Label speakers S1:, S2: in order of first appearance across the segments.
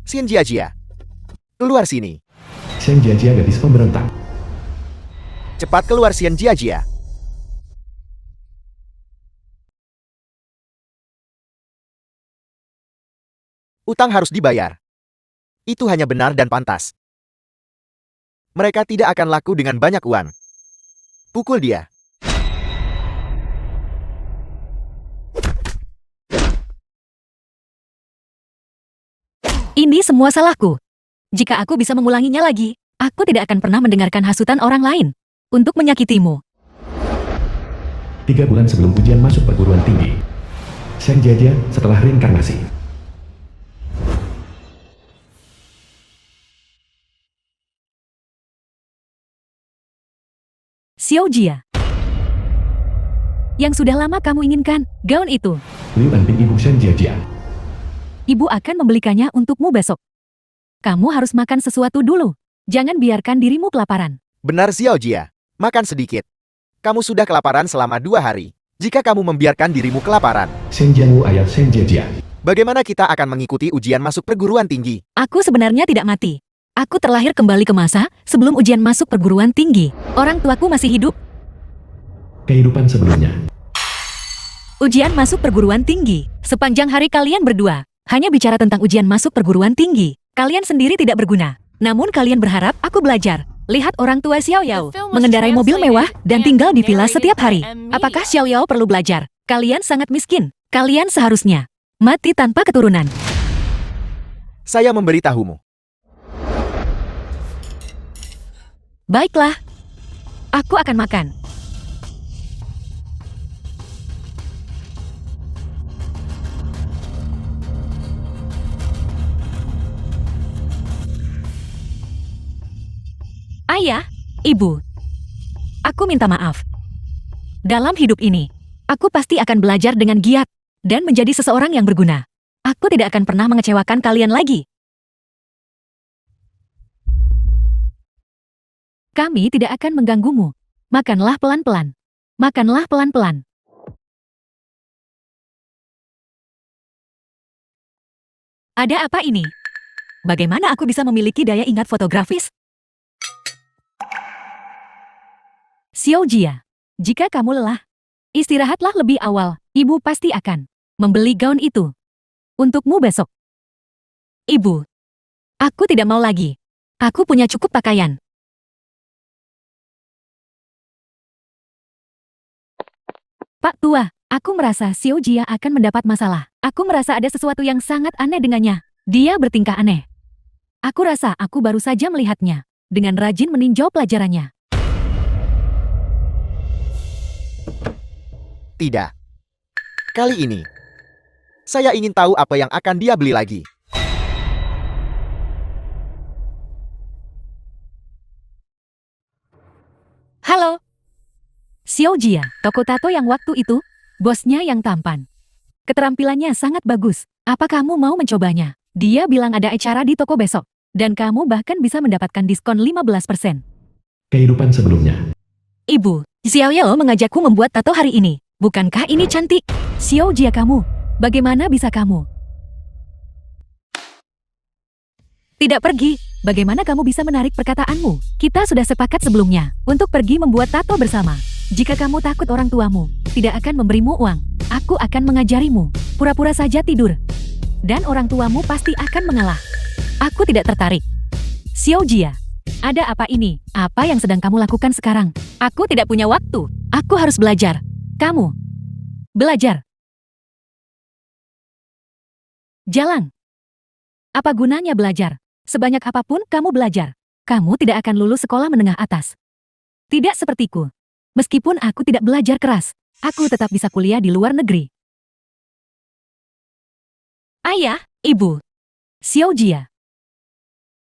S1: Xin Jia, keluar sini.
S2: Xian Jia gadis pemberontak.
S1: Cepat keluar Xin Jia. Utang harus dibayar. Itu hanya benar dan pantas. Mereka tidak akan laku dengan banyak uang. Pukul dia.
S3: Ini semua salahku. Jika aku bisa mengulanginya lagi, aku tidak akan pernah mendengarkan hasutan orang lain untuk menyakitimu.
S2: 3 bulan sebelum ujian masuk perguruan tinggi. Xian Jia setelah reinkarnasi.
S3: Xiao Jia. Yang sudah lama kamu inginkan, gaun itu.
S2: Liu Anping ibu Xian Jia.
S3: Ibu akan membelikannya untukmu besok. Kamu harus makan sesuatu dulu. Jangan biarkan dirimu kelaparan.
S1: Benar Xiao Jia. Makan sedikit. Kamu sudah kelaparan selama 2 hari. Jika kamu membiarkan dirimu kelaparan,
S2: Xian Jianwu ayah Xian Jia.
S1: bagaimana kita akan mengikuti ujian masuk perguruan tinggi?
S3: Aku sebenarnya tidak mati. Aku terlahir kembali ke masa sebelum ujian masuk perguruan tinggi. Orang tuaku masih hidup.
S2: Kehidupan sebelumnya.
S3: Ujian masuk perguruan tinggi. Sepanjang hari kalian berdua hanya bicara tentang ujian masuk perguruan tinggi. Kalian sendiri tidak berguna. Namun kalian berharap aku belajar. Lihat orang tua Xiao Yao mengendarai mobil mewah dan tinggal di villa setiap hari. Apakah Xiao Yao perlu belajar? Kalian sangat miskin. Kalian seharusnya mati tanpa keturunan.
S1: Saya memberitahumu.
S3: Baiklah. Aku akan makan. Ayah, Ibu, aku minta maaf. Dalam hidup ini, aku pasti akan belajar dengan giat dan menjadi seseorang yang berguna. Aku tidak akan pernah mengecewakan kalian lagi. Kami tidak akan mengganggumu. Makanlah pelan-pelan. Makanlah pelan-pelan. Ada apa ini? Bagaimana aku bisa memiliki daya ingat fotografis? Xiao Jia, jika kamu lelah, istirahatlah lebih awal. Ibu pasti akan membeli gaun itu untukmu besok. Ibu, aku tidak mau lagi. Aku punya cukup pakaian. Pak Tua, aku merasa Xiao Jia akan mendapat masalah. Aku merasa ada sesuatu yang sangat aneh dengannya. Dia bertingkah aneh. Aku rasa aku baru saja melihatnya dengan rajin meninjau pelajarannya.
S1: Tidak. Kali ini, saya ingin tahu apa yang akan dia beli lagi.
S3: Halo. Xiao Jia, toko tato yang waktu itu, bosnya yang tampan. Keterampilannya sangat bagus. Apa kamu mau mencobanya? Dia bilang ada acara di toko besok. Dan kamu bahkan bisa mendapatkan diskon 15%.
S2: Kehidupan sebelumnya.
S3: Ibu, Xiao Yao mengajakku membuat tato hari ini. Bukankah ini cantik? Xiao Jia kamu, bagaimana bisa kamu tidak pergi? Bagaimana kamu bisa menarik perkataanmu? Kita sudah sepakat sebelumnya untuk pergi membuat tato bersama. Jika kamu takut orang tuamu tidak akan memberimu uang, aku akan mengajarimu. Pura-pura saja tidur. Dan orang tuamu pasti akan mengalah. Aku tidak tertarik. Xiao Jia, ada apa ini? Apa yang sedang kamu lakukan sekarang? Aku tidak punya waktu. Aku harus belajar. Kamu belajar. Jalan. Apa gunanya belajar? Sebanyak apapun kamu belajar, kamu tidak akan lulus sekolah menengah atas. Tidak sepertiku. Meskipun aku tidak belajar keras, aku tetap bisa kuliah di luar negeri. Ayah, Ibu. Xiao Jia.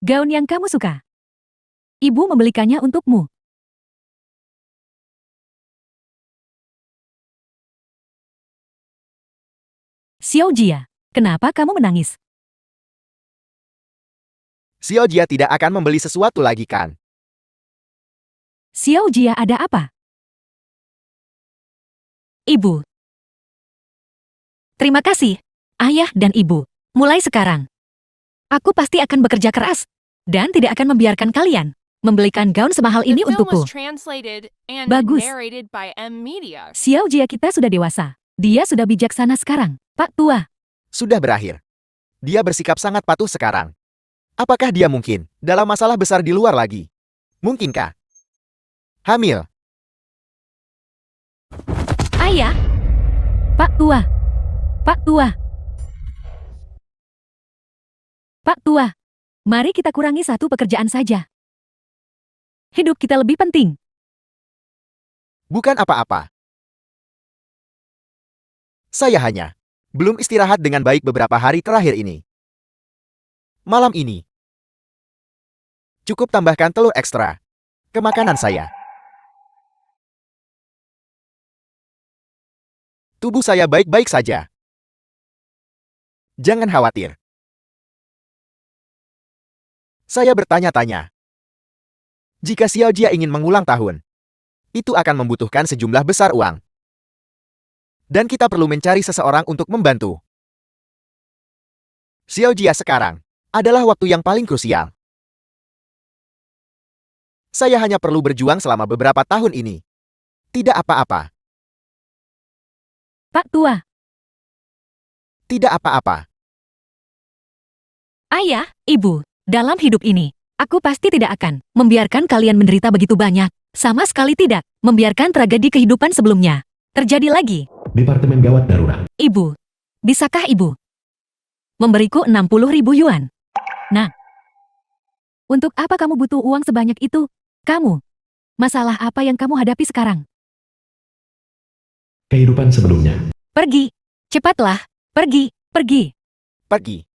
S3: Gaun yang kamu suka. Ibu membelikannya untukmu. Xiao Jia, kenapa kamu menangis?
S1: Xiao Jia tidak akan membeli sesuatu lagi kan?
S3: Xiao Jia ada apa? Ibu. Terima kasih, Ayah dan Ibu. Mulai sekarang, Aku pasti akan bekerja keras dan tidak akan membiarkan kalian membelikan gaun semahal ini untukku. Bagus. Xiao Jia kita sudah dewasa. Dia sudah bijaksana sekarang, Pak Tua.
S1: Sudah berakhir. Dia bersikap sangat patuh sekarang. Apakah dia mungkin dalam masalah besar di luar lagi? Mungkinkah? Hamil.
S3: Ayah. Pak Tua. Pak Tua. Pak Tua. Mari kita kurangi satu pekerjaan saja. Hidup kita lebih penting.
S1: Bukan apa-apa. Saya hanya belum istirahat dengan baik beberapa hari terakhir ini. Malam ini, cukup tambahkan telur ekstra ke makanan saya. Tubuh saya baik-baik saja. Jangan khawatir. Saya bertanya-tanya. Jika Xiao Jia ingin mengulang tahun, itu akan membutuhkan sejumlah besar uang. Dan kita perlu mencari seseorang untuk membantu. Xiao Jia sekarang adalah waktu yang paling krusial. Saya hanya perlu berjuang selama beberapa tahun ini. Tidak apa-apa.
S3: Pak Tua.
S1: Tidak apa-apa.
S3: Ayah, Ibu, dalam hidup ini, aku pasti tidak akan membiarkan kalian menderita begitu banyak. Sama sekali tidak membiarkan tragedi kehidupan sebelumnya terjadi lagi.
S2: Departemen Gawat Darurat.
S3: Ibu, bisakah Ibu memberiku 60.000 yuan? Nah, untuk apa kamu butuh uang sebanyak itu? Kamu, masalah apa yang kamu hadapi sekarang?
S2: Kehidupan sebelumnya.
S3: Pergi, cepatlah, pergi, pergi,
S1: Pergi.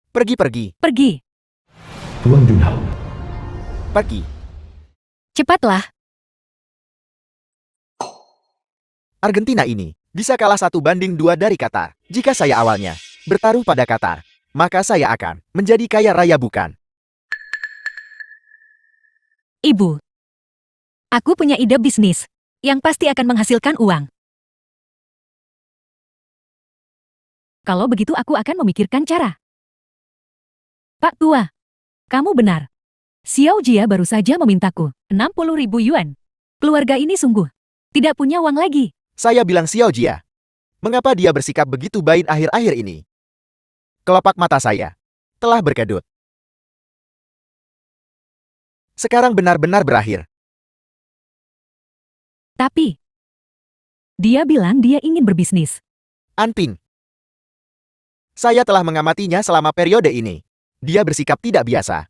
S1: Pergi-pergi.
S3: pergi,
S2: Huang Junhao.
S1: Pergi.
S3: cepatlah.
S1: Argentina ini bisa kalah 1-2 dari Qatar. Jika saya awalnya bertaruh pada Qatar, maka saya akan menjadi kaya raya bukan?
S3: Ibu, aku punya ide bisnis yang pasti akan menghasilkan uang. Kalau begitu aku akan memikirkan cara. Pak Tua, kamu benar. Xiao Jia baru saja memintaku 60.000 yuan. Keluarga ini sungguh tidak punya uang lagi.
S1: Saya bilang Xiao Jia. Mengapa dia bersikap begitu baik akhir-akhir ini? Kelopak mata saya telah berkedut. Sekarang benar-benar berakhir.
S3: Tapi, dia bilang dia ingin berbisnis.
S1: Anping. Saya telah mengamatinya selama periode ini. Dia bersikap tidak biasa.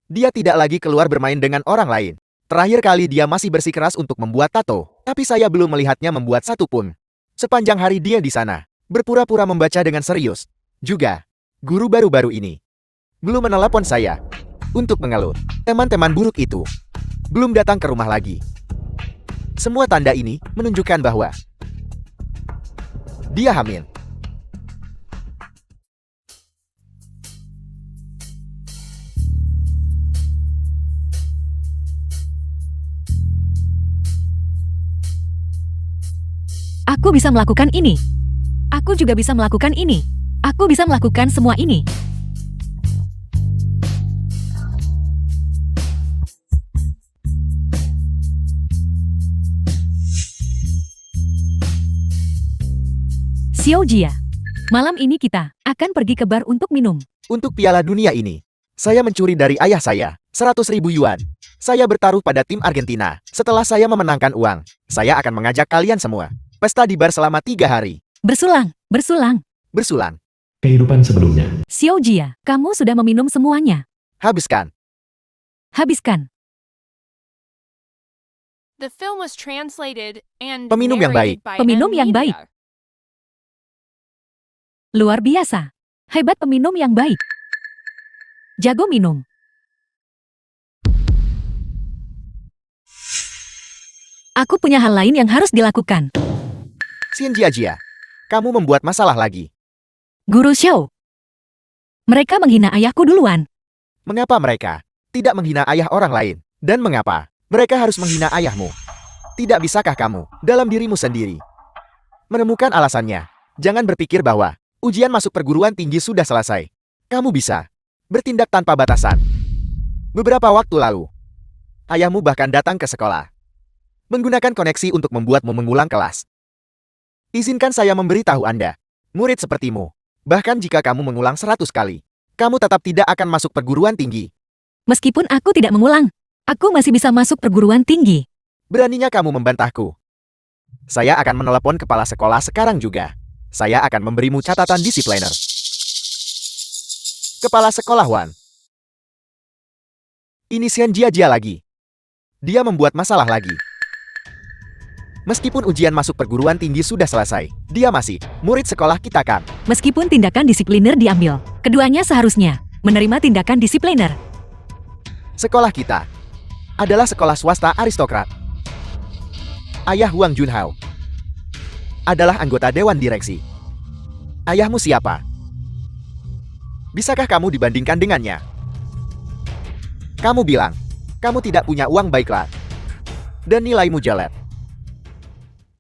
S1: Dia tidak lagi keluar bermain dengan orang lain. Terakhir kali dia masih bersikeras untuk membuat tato, tapi saya belum melihatnya membuat satu pun. Sepanjang hari dia di sana, berpura-pura membaca dengan serius. Juga, guru baru-baru ini belum menelepon saya untuk mengeluh. Teman-teman buruk itu belum datang ke rumah lagi. Semua tanda ini menunjukkan bahwa dia hamil.
S3: Aku bisa melakukan ini. Aku juga bisa melakukan ini. Aku bisa melakukan semua ini. Xiao Jia, malam ini kita akan pergi ke bar untuk minum.
S1: Untuk Piala Dunia ini, saya mencuri dari ayah saya 100.000 yuan. Saya bertaruh pada tim Argentina. Setelah saya memenangkan uang, saya akan mengajak kalian semua pesta di bar selama 3 hari.
S3: Bersulang, bersulang.
S1: Bersulang.
S2: Kehidupan sebelumnya.
S3: Xiao Jia, kamu sudah meminum semuanya.
S1: Habiskan.
S3: Habiskan.
S1: Peminum yang baik.
S3: Peminum yang baik. Luar biasa. Hebat peminum yang baik. Jago minum. Aku punya hal lain yang harus dilakukan.
S1: Xin Jia, kamu membuat masalah lagi.
S3: Guru Xiao. Mereka menghina ayahku duluan.
S1: Mengapa mereka tidak menghina ayah orang lain? Dan mengapa mereka harus menghina ayahmu? Tidak bisakah kamu dalam dirimu sendiri menemukan alasannya? Jangan berpikir bahwa Ujian masuk perguruan tinggi sudah selesai. Kamu bisa bertindak tanpa batasan. Beberapa waktu lalu, ayahmu bahkan datang ke sekolah, menggunakan koneksi untuk membuatmu mengulang kelas. Izinkan saya memberitahu Anda, murid sepertimu, bahkan jika kamu mengulang 100 kali, kamu tetap tidak akan masuk perguruan tinggi.
S3: Meskipun aku tidak mengulang, aku masih bisa masuk perguruan tinggi.
S1: Beraninya kamu membantahku. Saya akan menelepon kepala sekolah sekarang juga. Saya akan memberimu catatan disipliner. Kepala sekolah Wan. Ini Xian Jia lagi. Dia membuat masalah lagi. Meskipun ujian masuk perguruan tinggi sudah selesai, dia masih murid sekolah kita kan.
S3: Meskipun tindakan disipliner diambil, keduanya seharusnya menerima tindakan disipliner.
S1: Sekolah kita adalah sekolah swasta aristokrat. Ayah Wang Junhao adalah anggota dewan direksi. Ayahmu siapa? Bisakah kamu dibandingkan dengannya? Kamu bilang, kamu tidak punya uang baiklah. Dan nilaimu jelek.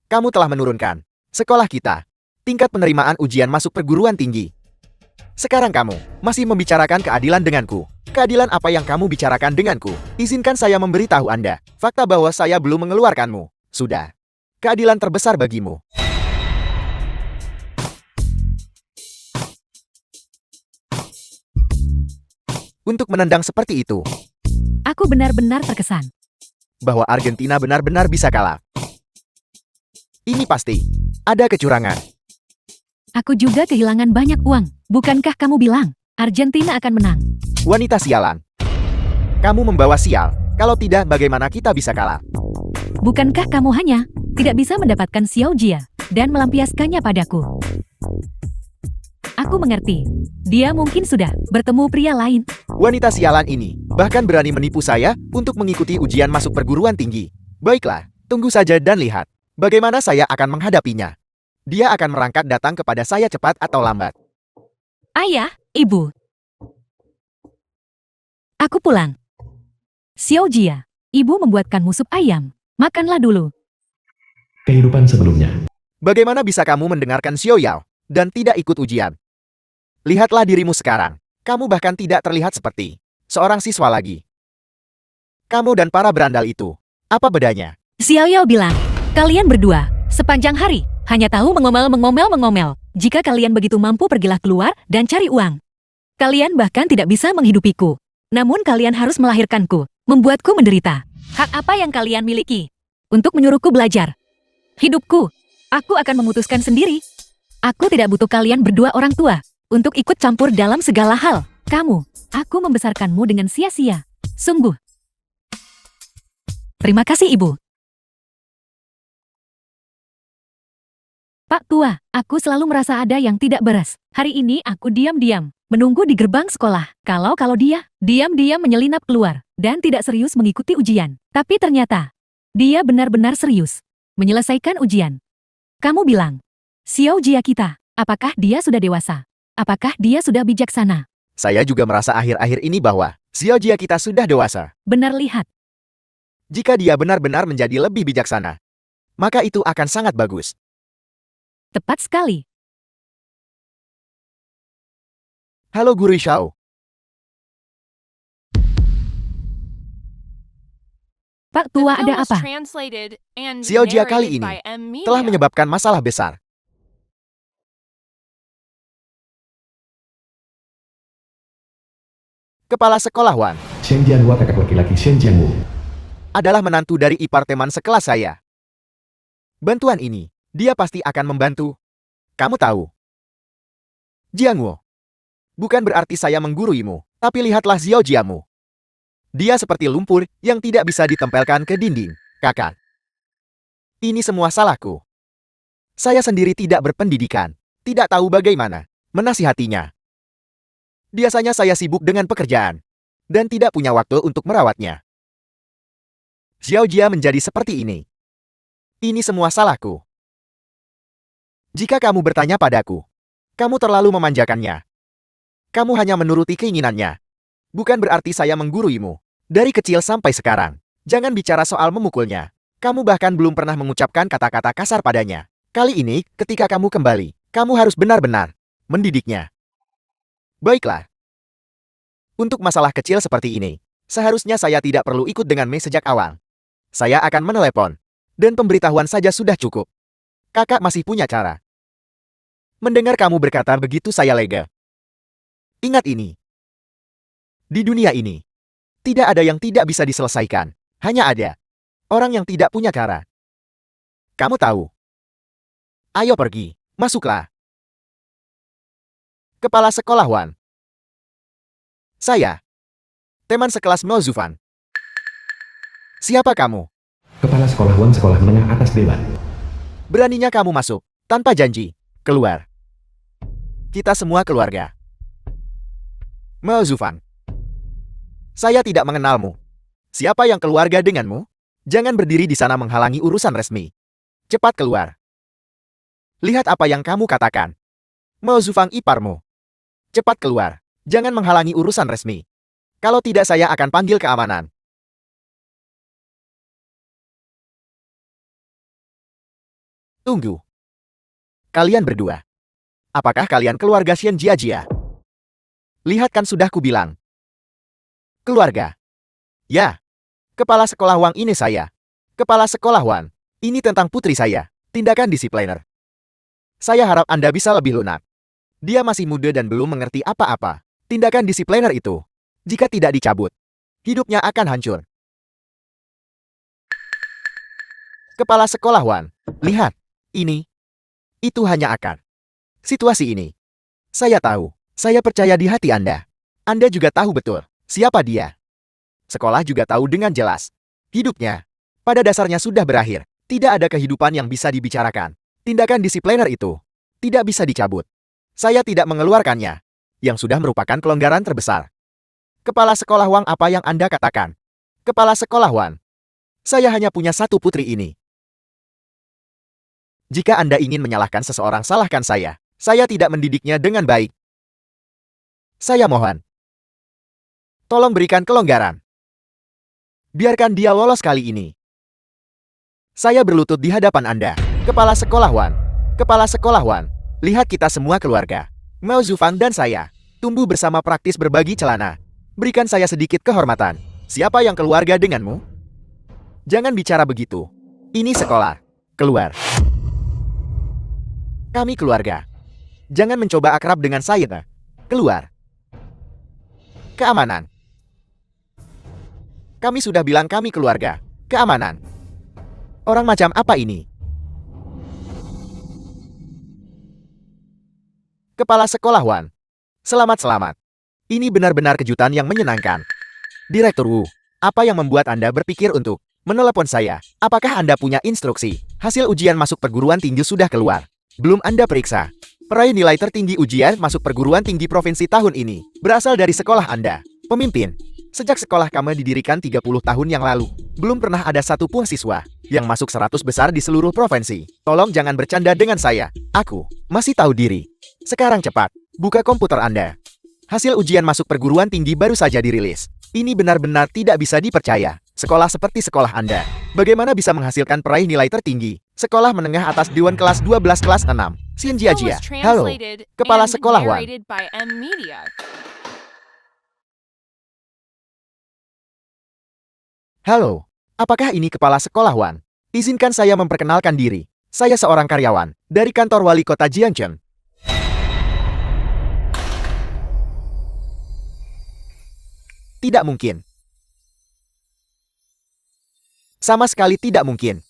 S1: Kamu telah menurunkan sekolah kita tingkat penerimaan ujian masuk perguruan tinggi. Sekarang kamu masih membicarakan keadilan denganku. Keadilan apa yang kamu bicarakan denganku? Izinkan saya memberitahu Anda fakta bahwa saya belum mengeluarkanmu. Sudah. Keadilan terbesar bagimu. Untuk menendang seperti itu,
S3: Aku benar-benar terkesan.
S1: bahwa Argentina benar-benar bisa kalah. Ini pasti ada kecurangan.
S3: Aku juga kehilangan banyak uang. Bukankah kamu bilang Argentina akan menang?
S1: Wanita sialan. Kamu membawa sial. Kalau tidak, bagaimana kita bisa kalah?
S3: Bukankah kamu hanya tidak bisa mendapatkan Xiao Jia dan melampiaskannya padaku? Aku mengerti. Dia mungkin sudah bertemu pria lain.
S1: Wanita sialan ini bahkan berani menipu saya untuk mengikuti ujian masuk perguruan tinggi. Baiklah, tunggu saja dan lihat bagaimana saya akan menghadapinya. Dia akan merangkak datang kepada saya cepat atau lambat.
S3: Ayah, ibu. Aku pulang. Xiao Jia, ibu membuatkanmu sup ayam. Makanlah dulu.
S2: Kehidupan sebelumnya.
S1: Bagaimana bisa kamu mendengarkan Xiao Yao dan tidak ikut ujian? Lihatlah dirimu sekarang. Kamu bahkan tidak terlihat seperti seorang siswa lagi. Kamu dan para berandal itu, apa bedanya?
S3: Xiao Yao bilang, kalian berdua, sepanjang hari, hanya tahu mengomel. Jika kalian begitu mampu, pergilah keluar dan cari uang. Kalian bahkan tidak bisa menghidupiku. Namun kalian harus melahirkanku, membuatku menderita. Hak apa yang kalian miliki? Untuk menyuruhku belajar. Hidupku, aku akan memutuskan sendiri. Aku tidak butuh kalian berdua orang tua untuk ikut campur dalam segala hal. Aku membesarkanmu dengan sia-sia. Sungguh. Terima kasih, Ibu. Pak Tua, aku selalu merasa ada yang tidak beres. Hari ini aku diam-diam menunggu di gerbang sekolah. Kalau dia diam-diam menyelinap keluar dan tidak serius mengikuti ujian. Tapi ternyata dia benar-benar serius menyelesaikan ujian. Kamu bilang, Xiao Jia kita, apakah dia sudah dewasa? Apakah dia sudah bijaksana?
S1: Saya juga merasa akhir-akhir ini bahwa Xiao Jia kita sudah dewasa.
S3: Benar lihat.
S1: Jika dia benar-benar menjadi lebih bijaksana, maka itu akan sangat bagus.
S3: Tepat sekali.
S1: Halo Guru Xiao.
S3: Pak Tua, ada apa?
S1: Xiao Jia kali ini telah menyebabkan masalah besar. Kepala sekolah Wan
S2: Shen Jianhua, kakak laki-laki Shen Jianwu.
S1: adalah menantu dari ipar teman sekelas saya. Bantuan ini, dia pasti akan membantu. Kamu tahu. Jiangwo. Bukan berarti saya mengguruimu, tapi lihatlah Xiao Jiamu. Dia seperti lumpur yang tidak bisa ditempelkan ke dinding, kakak. Ini semua salahku. Saya sendiri tidak berpendidikan, tidak tahu bagaimana menasihatinya. Biasanya saya sibuk dengan pekerjaan, dan tidak punya waktu untuk merawatnya. Xiao Jia menjadi seperti ini. Ini semua salahku. Jika kamu bertanya padaku, kamu terlalu memanjakannya. Kamu hanya menuruti keinginannya. Bukan berarti saya mengguruimu. Dari kecil sampai sekarang, jangan bicara soal memukulnya. Kamu bahkan belum pernah mengucapkan kata-kata kasar padanya. Kali ini, ketika kamu kembali, kamu harus benar-benar mendidiknya. Baiklah. Untuk masalah kecil seperti ini, seharusnya saya tidak perlu ikut dengan Mei sejak awal. Saya akan menelepon, dan pemberitahuan saja sudah cukup. Kakak masih punya cara. Mendengar kamu berkata begitu saya lega. Ingat ini. Di dunia ini, tidak ada yang tidak bisa diselesaikan. Hanya ada orang yang tidak punya cara. Kamu tahu. Ayo pergi, masuklah. Kepala sekolah Wan. Saya. Teman sekelas Mao Zufan. Siapa kamu?
S2: Kepala sekolah Wan sekolah menengah atas Dewan.
S1: Beraninya kamu masuk, tanpa janji. Keluar. Kita semua keluarga. Mao Zufan. Saya tidak mengenalmu. Siapa yang keluarga denganmu? Jangan berdiri di sana menghalangi urusan resmi. Cepat keluar. Lihat apa yang kamu katakan. Mao Zufan iparmu. Cepat keluar. Jangan menghalangi urusan resmi. Kalau tidak saya akan panggil keamanan. Tunggu. Kalian berdua. Apakah kalian keluarga Xian Jiajia? Lihat kan sudah kubilang. Keluarga. Ya. Kepala sekolah Wang ini saya. Kepala sekolah Wan. Ini tentang putri saya. Tindakan disipliner. Saya harap Anda bisa lebih lunak. Dia masih muda dan belum mengerti apa-apa. Tindakan disipliner itu, jika tidak dicabut, hidupnya akan hancur. Kepala sekolah Wan. Lihat. Ini. Itu hanya akar. Situasi ini. Saya tahu. Saya percaya di hati Anda. Anda juga tahu betul siapa dia. Sekolah juga tahu dengan jelas. Hidupnya, pada dasarnya sudah berakhir. Tidak ada kehidupan yang bisa dibicarakan. Tindakan disipliner itu tidak bisa dicabut. Saya tidak mengeluarkannya. Yang sudah merupakan kelonggaran terbesar. Kepala sekolah Wang, apa yang Anda katakan? Kepala sekolah Wan. Saya hanya punya satu putri ini. Jika Anda ingin menyalahkan seseorang, salahkan saya. Saya tidak mendidiknya dengan baik. Saya mohon. Tolong berikan kelonggaran. Biarkan dia lolos kali ini. Saya berlutut di hadapan Anda. Kepala sekolah Wan. Kepala sekolah Wan. Lihat kita semua keluarga. Mao Zufan dan saya. Tumbuh bersama, praktis berbagi celana. Berikan saya sedikit kehormatan. Siapa yang keluarga denganmu? Jangan bicara begitu. Ini sekolah. Keluar. Kami keluarga. Jangan mencoba akrab dengan saya. Keluar. Keamanan. Kami sudah bilang kami keluarga. Keamanan. Orang macam apa ini? Kepala sekolah Wan. Selamat. Ini benar-benar kejutan yang menyenangkan. Direktur Wu, apa yang membuat Anda berpikir untuk menelepon saya? Apakah Anda punya instruksi? Hasil ujian masuk perguruan tinggi sudah keluar. Belum Anda periksa. Peraih nilai tertinggi ujian masuk perguruan tinggi provinsi tahun ini berasal dari sekolah Anda. Pemimpin. Sejak sekolah kami didirikan 30 tahun yang lalu, belum pernah ada satupun siswa yang masuk 100 besar di seluruh provinsi. Tolong jangan bercanda dengan saya. Aku masih tahu diri. Sekarang cepat, buka komputer Anda. Hasil ujian masuk perguruan tinggi baru saja dirilis. Ini benar-benar tidak bisa dipercaya. Sekolah seperti sekolah Anda, bagaimana bisa menghasilkan peraih nilai tertinggi? Sekolah menengah atas Dewan kelas 12 kelas 6. Xian Jiajia. Halo, kepala sekolah Wan. Halo, apakah ini kepala sekolah Wan? Izinkan saya memperkenalkan diri. Saya seorang karyawan dari kantor wali kota Jiangchen. Tidak mungkin. Sama sekali tidak mungkin.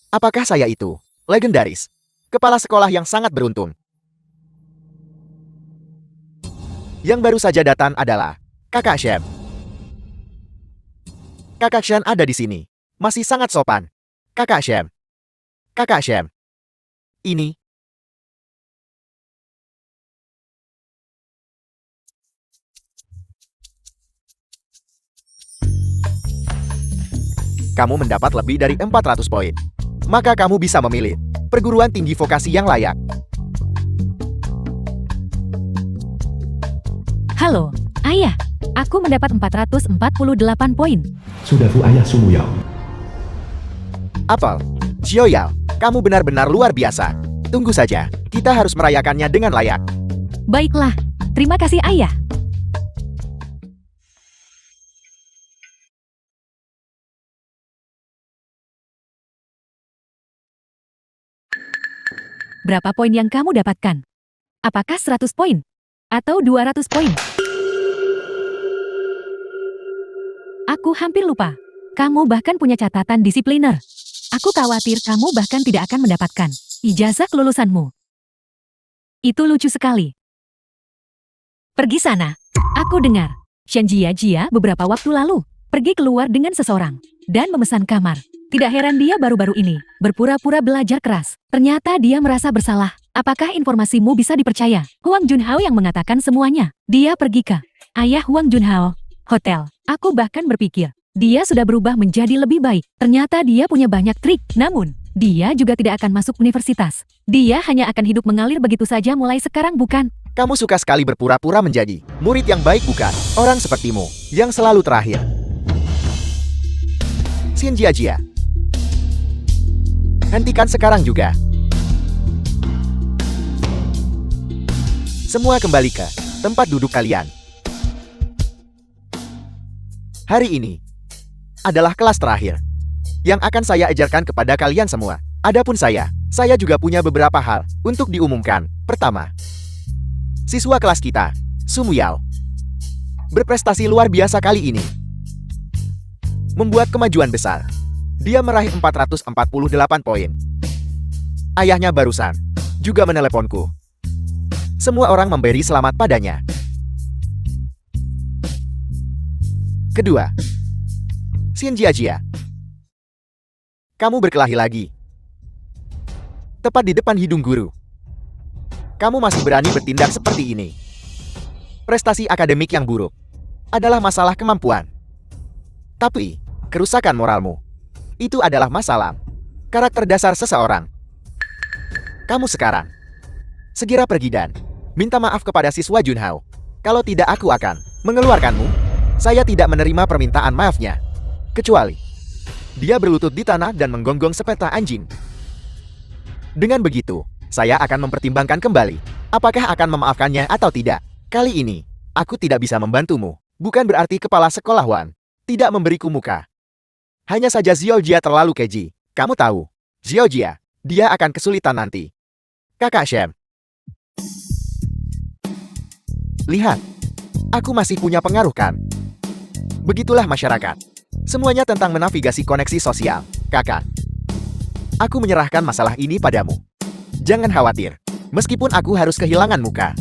S1: Apakah saya itu legendaris? Kepala sekolah yang sangat beruntung. Yang baru saja datang adalah Kakak Shen. Kakak Shen ada di sini. Masih sangat sopan. Kakak Shen. Kakak Shen. Ini. Kamu mendapat lebih dari 400 poin. Maka kamu bisa memilih perguruan tinggi vokasi yang layak.
S3: Halo, Ayah. Aku mendapat 448 poin.
S2: Sudah Fu Ayah Sumuyao.
S1: Apel, Xiaoyao, kamu benar-benar luar biasa. Tunggu saja, kita harus merayakannya dengan layak.
S3: Baiklah, terima kasih ayah. Berapa poin yang kamu dapatkan? Apakah 100 poin? Atau 200 poin? Aku hampir lupa. Kamu bahkan punya catatan disipliner. Aku khawatir kamu bahkan tidak akan mendapatkan ijazah kelulusanmu. Itu lucu sekali. Pergi sana. Aku dengar. Shen Jia beberapa waktu lalu pergi keluar dengan seseorang dan memesan kamar. Tidak heran dia baru-baru ini berpura-pura belajar keras. Ternyata dia merasa bersalah. Apakah informasimu bisa dipercaya? Huang Junhao yang mengatakan semuanya. Dia pergi ke ayah Huang Junhao, hotel. Aku bahkan berpikir, dia sudah berubah menjadi lebih baik. Ternyata dia punya banyak trik. Namun, dia juga tidak akan masuk universitas. Dia hanya akan hidup mengalir begitu saja mulai sekarang, bukan?
S1: Kamu suka sekali berpura-pura menjadi murid yang baik, bukan? Orang sepertimu, yang selalu terakhir. Xin Jia. Hentikan sekarang juga. Semua kembali ke tempat duduk kalian. Hari ini adalah kelas terakhir yang akan saya ajarkan kepada kalian semua. Adapun saya juga punya beberapa hal untuk diumumkan. Pertama, siswa kelas kita, Su Muyao, berprestasi luar biasa kali ini. Membuat kemajuan besar. Dia meraih 448 poin. Ayahnya barusan juga meneleponku. Semua orang memberi selamat padanya. Kedua, Xin Jia. Kamu berkelahi lagi. Tepat di depan hidung guru. Kamu masih berani bertindak seperti ini. Prestasi akademik yang buruk adalah masalah kemampuan. Tapi, kerusakan moralmu itu adalah masalah karakter dasar seseorang. Kamu sekarang segera pergi dan minta maaf kepada siswa Junhao. Kalau tidak, aku akan mengeluarkanmu. Saya tidak menerima permintaan maafnya. Kecuali dia berlutut di tanah dan menggonggong sepeta anjing. Dengan begitu, saya akan mempertimbangkan kembali apakah akan memaafkannya atau tidak. Kali ini, aku tidak bisa membantumu. Bukan berarti kepala sekolah Wan tidak memberiku muka. Hanya saja Xiao Jia terlalu keji. Kamu tahu, Xiao Jia, dia akan kesulitan nanti. Kakak Shem. Lihat, aku masih punya pengaruh kan? Begitulah masyarakat. Semuanya tentang menavigasi koneksi sosial, kakak. Aku menyerahkan masalah ini padamu. Jangan khawatir. Meskipun aku harus kehilangan muka,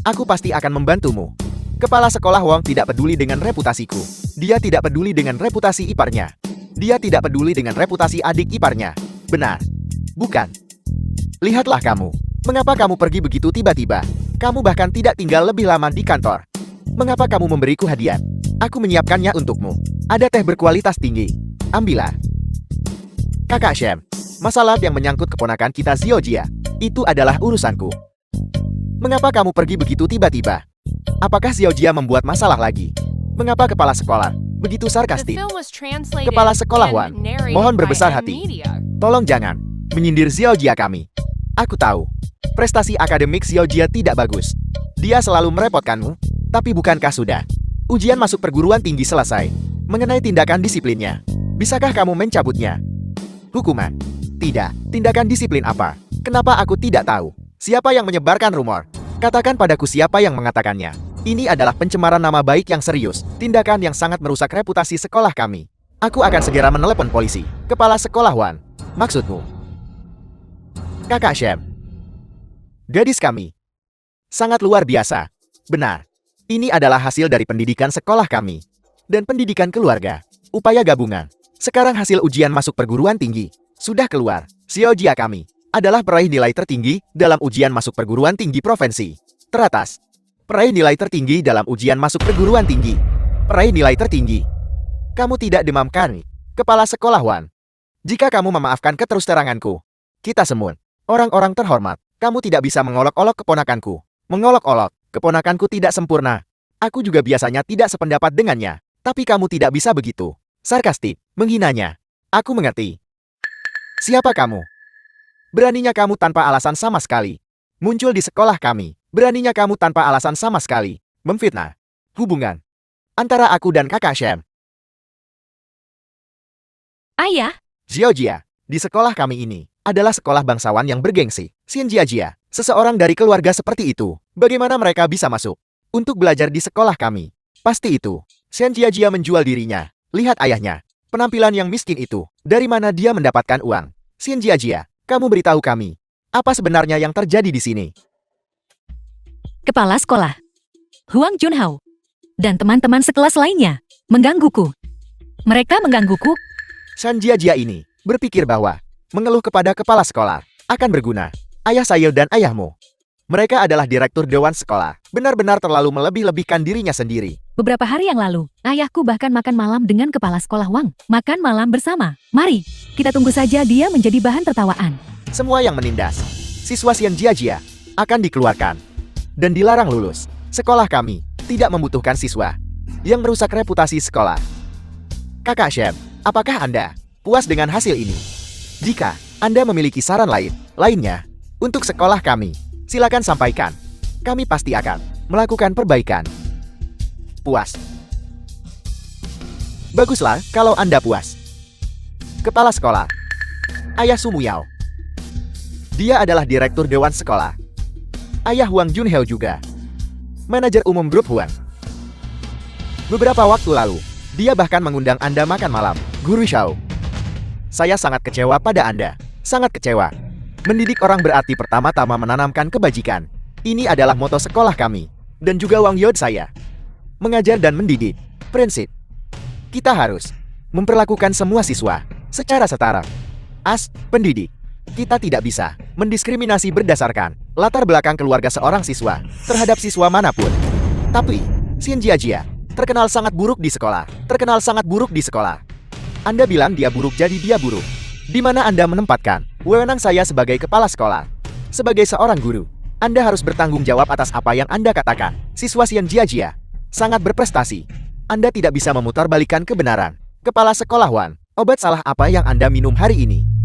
S1: aku pasti akan membantumu. Kepala sekolah Wong tidak peduli dengan reputasiku. Dia tidak peduli dengan reputasi iparnya. Dia tidak peduli dengan reputasi adik iparnya. Benar. Bukan. Lihatlah kamu. Mengapa kamu pergi begitu tiba-tiba? Kamu bahkan tidak tinggal lebih lama di kantor. Mengapa kamu memberiku hadiah? Aku menyiapkannya untukmu. Ada teh berkualitas tinggi. Ambillah. Kakak Shem, masalah yang menyangkut keponakan kita Xiao Jia, itu adalah urusanku. Mengapa kamu pergi begitu tiba-tiba? Apakah Xiao Jia membuat masalah lagi? Mengapa kepala sekolah begitu sarkastik? Kepala sekolah Wan, mohon berbesar hati. Tolong jangan menyindir Xiao Jia kami. Aku tahu, prestasi akademik Xiao Jia tidak bagus. Dia selalu merepotkanmu. Tapi bukankah sudah ujian masuk perguruan tinggi selesai? Mengenai tindakan disiplinnya, bisakah kamu mencabutnya? Hukuman? Tidak. Tindakan disiplin apa? Kenapa aku tidak tahu? Siapa yang menyebarkan rumor? Katakan padaku siapa yang mengatakannya. Ini adalah pencemaran nama baik yang serius. Tindakan yang sangat merusak reputasi sekolah kami. Aku akan segera menelepon polisi. Kepala sekolah Wan. Maksudmu? Kakak Shem. Gadis kami. Sangat luar biasa. Benar. Ini adalah hasil dari pendidikan sekolah kami. Dan pendidikan keluarga. Upaya gabungan. Sekarang hasil ujian masuk perguruan tinggi sudah keluar. Xiao Jia kami adalah peraih nilai tertinggi dalam ujian masuk perguruan tinggi provinsi teratas. Peraih nilai tertinggi dalam ujian masuk perguruan tinggi. Peraih nilai tertinggi. Kamu tidak demam kan? Kepala sekolah Wan. Jika kamu memaafkan keterus-teranganku, kita semua, orang-orang terhormat, kamu tidak bisa mengolok-olok keponakanku. Mengolok-olok, keponakanku tidak sempurna. Aku juga biasanya tidak sependapat dengannya. Tapi kamu tidak bisa begitu. Sarkastik, menghinanya. Aku mengerti. Siapa kamu? Beraninya kamu tanpa alasan sama sekali muncul di sekolah kami. Beraninya kamu tanpa alasan sama sekali memfitnah hubungan antara aku dan kakak Shem.
S3: Ayah,
S1: Xiaojia, di sekolah kami ini adalah sekolah bangsawan yang bergengsi. Xin Jiajia, seseorang dari keluarga seperti itu, bagaimana mereka bisa masuk untuk belajar di sekolah kami? Pasti itu. Xin Jiajia menjual dirinya. Lihat ayahnya. Penampilan yang miskin itu. Dari mana dia mendapatkan uang? Xin Jiajia, kamu beritahu kami. Apa sebenarnya yang terjadi di sini?
S3: kepala sekolah, Huang Junhao, dan teman-teman sekelas lainnya menggangguku. Mereka menggangguku.
S1: Xin Jiajia ini berpikir bahwa mengeluh kepada kepala sekolah akan berguna. Ayah saya dan ayahmu. Mereka adalah direktur dewan sekolah. Benar-benar terlalu melebih-lebihkan dirinya sendiri.
S3: Beberapa hari yang lalu, ayahku bahkan makan malam dengan kepala sekolah Wang. Makan malam bersama. Mari, kita tunggu saja dia menjadi bahan tertawaan.
S1: Semua yang menindas siswa Xin Jiajia akan dikeluarkan dan dilarang lulus. Sekolah kami tidak membutuhkan siswa yang merusak reputasi sekolah. Kakak Shem, apakah Anda puas dengan hasil ini? Jika Anda memiliki saran lainnya untuk sekolah kami, silakan sampaikan. Kami pasti akan melakukan perbaikan. Puas. Baguslah kalau Anda puas. Kepala sekolah, Ayah Sumuyao. Dia adalah direktur dewan sekolah. Ayah Huang Junhao juga manajer umum grup Huang. Beberapa waktu lalu, dia bahkan mengundang Anda makan malam. Guru Shao, saya sangat kecewa pada Anda. Sangat kecewa. Mendidik orang berarti pertama-tama menanamkan kebajikan. Ini adalah moto sekolah kami. Dan juga Wang Yod saya. Mengajar dan mendidik. Prinsip. Kita harus memperlakukan semua siswa secara setara. Pendidik. Kita tidak bisa mendiskriminasi berdasarkan latar belakang keluarga seorang siswa terhadap siswa manapun. Tapi, Xin Jiajia terkenal sangat buruk di sekolah. Terkenal sangat buruk di sekolah. Anda bilang dia buruk jadi dia buruk. Di mana Anda menempatkan wewenang saya sebagai kepala sekolah? Sebagai seorang guru, Anda harus bertanggung jawab atas apa yang Anda katakan. Siswa Xin Jiajia sangat berprestasi. Anda tidak bisa memutarbalikkan kebenaran. Kepala sekolah Wan, obat salah apa yang Anda minum hari ini?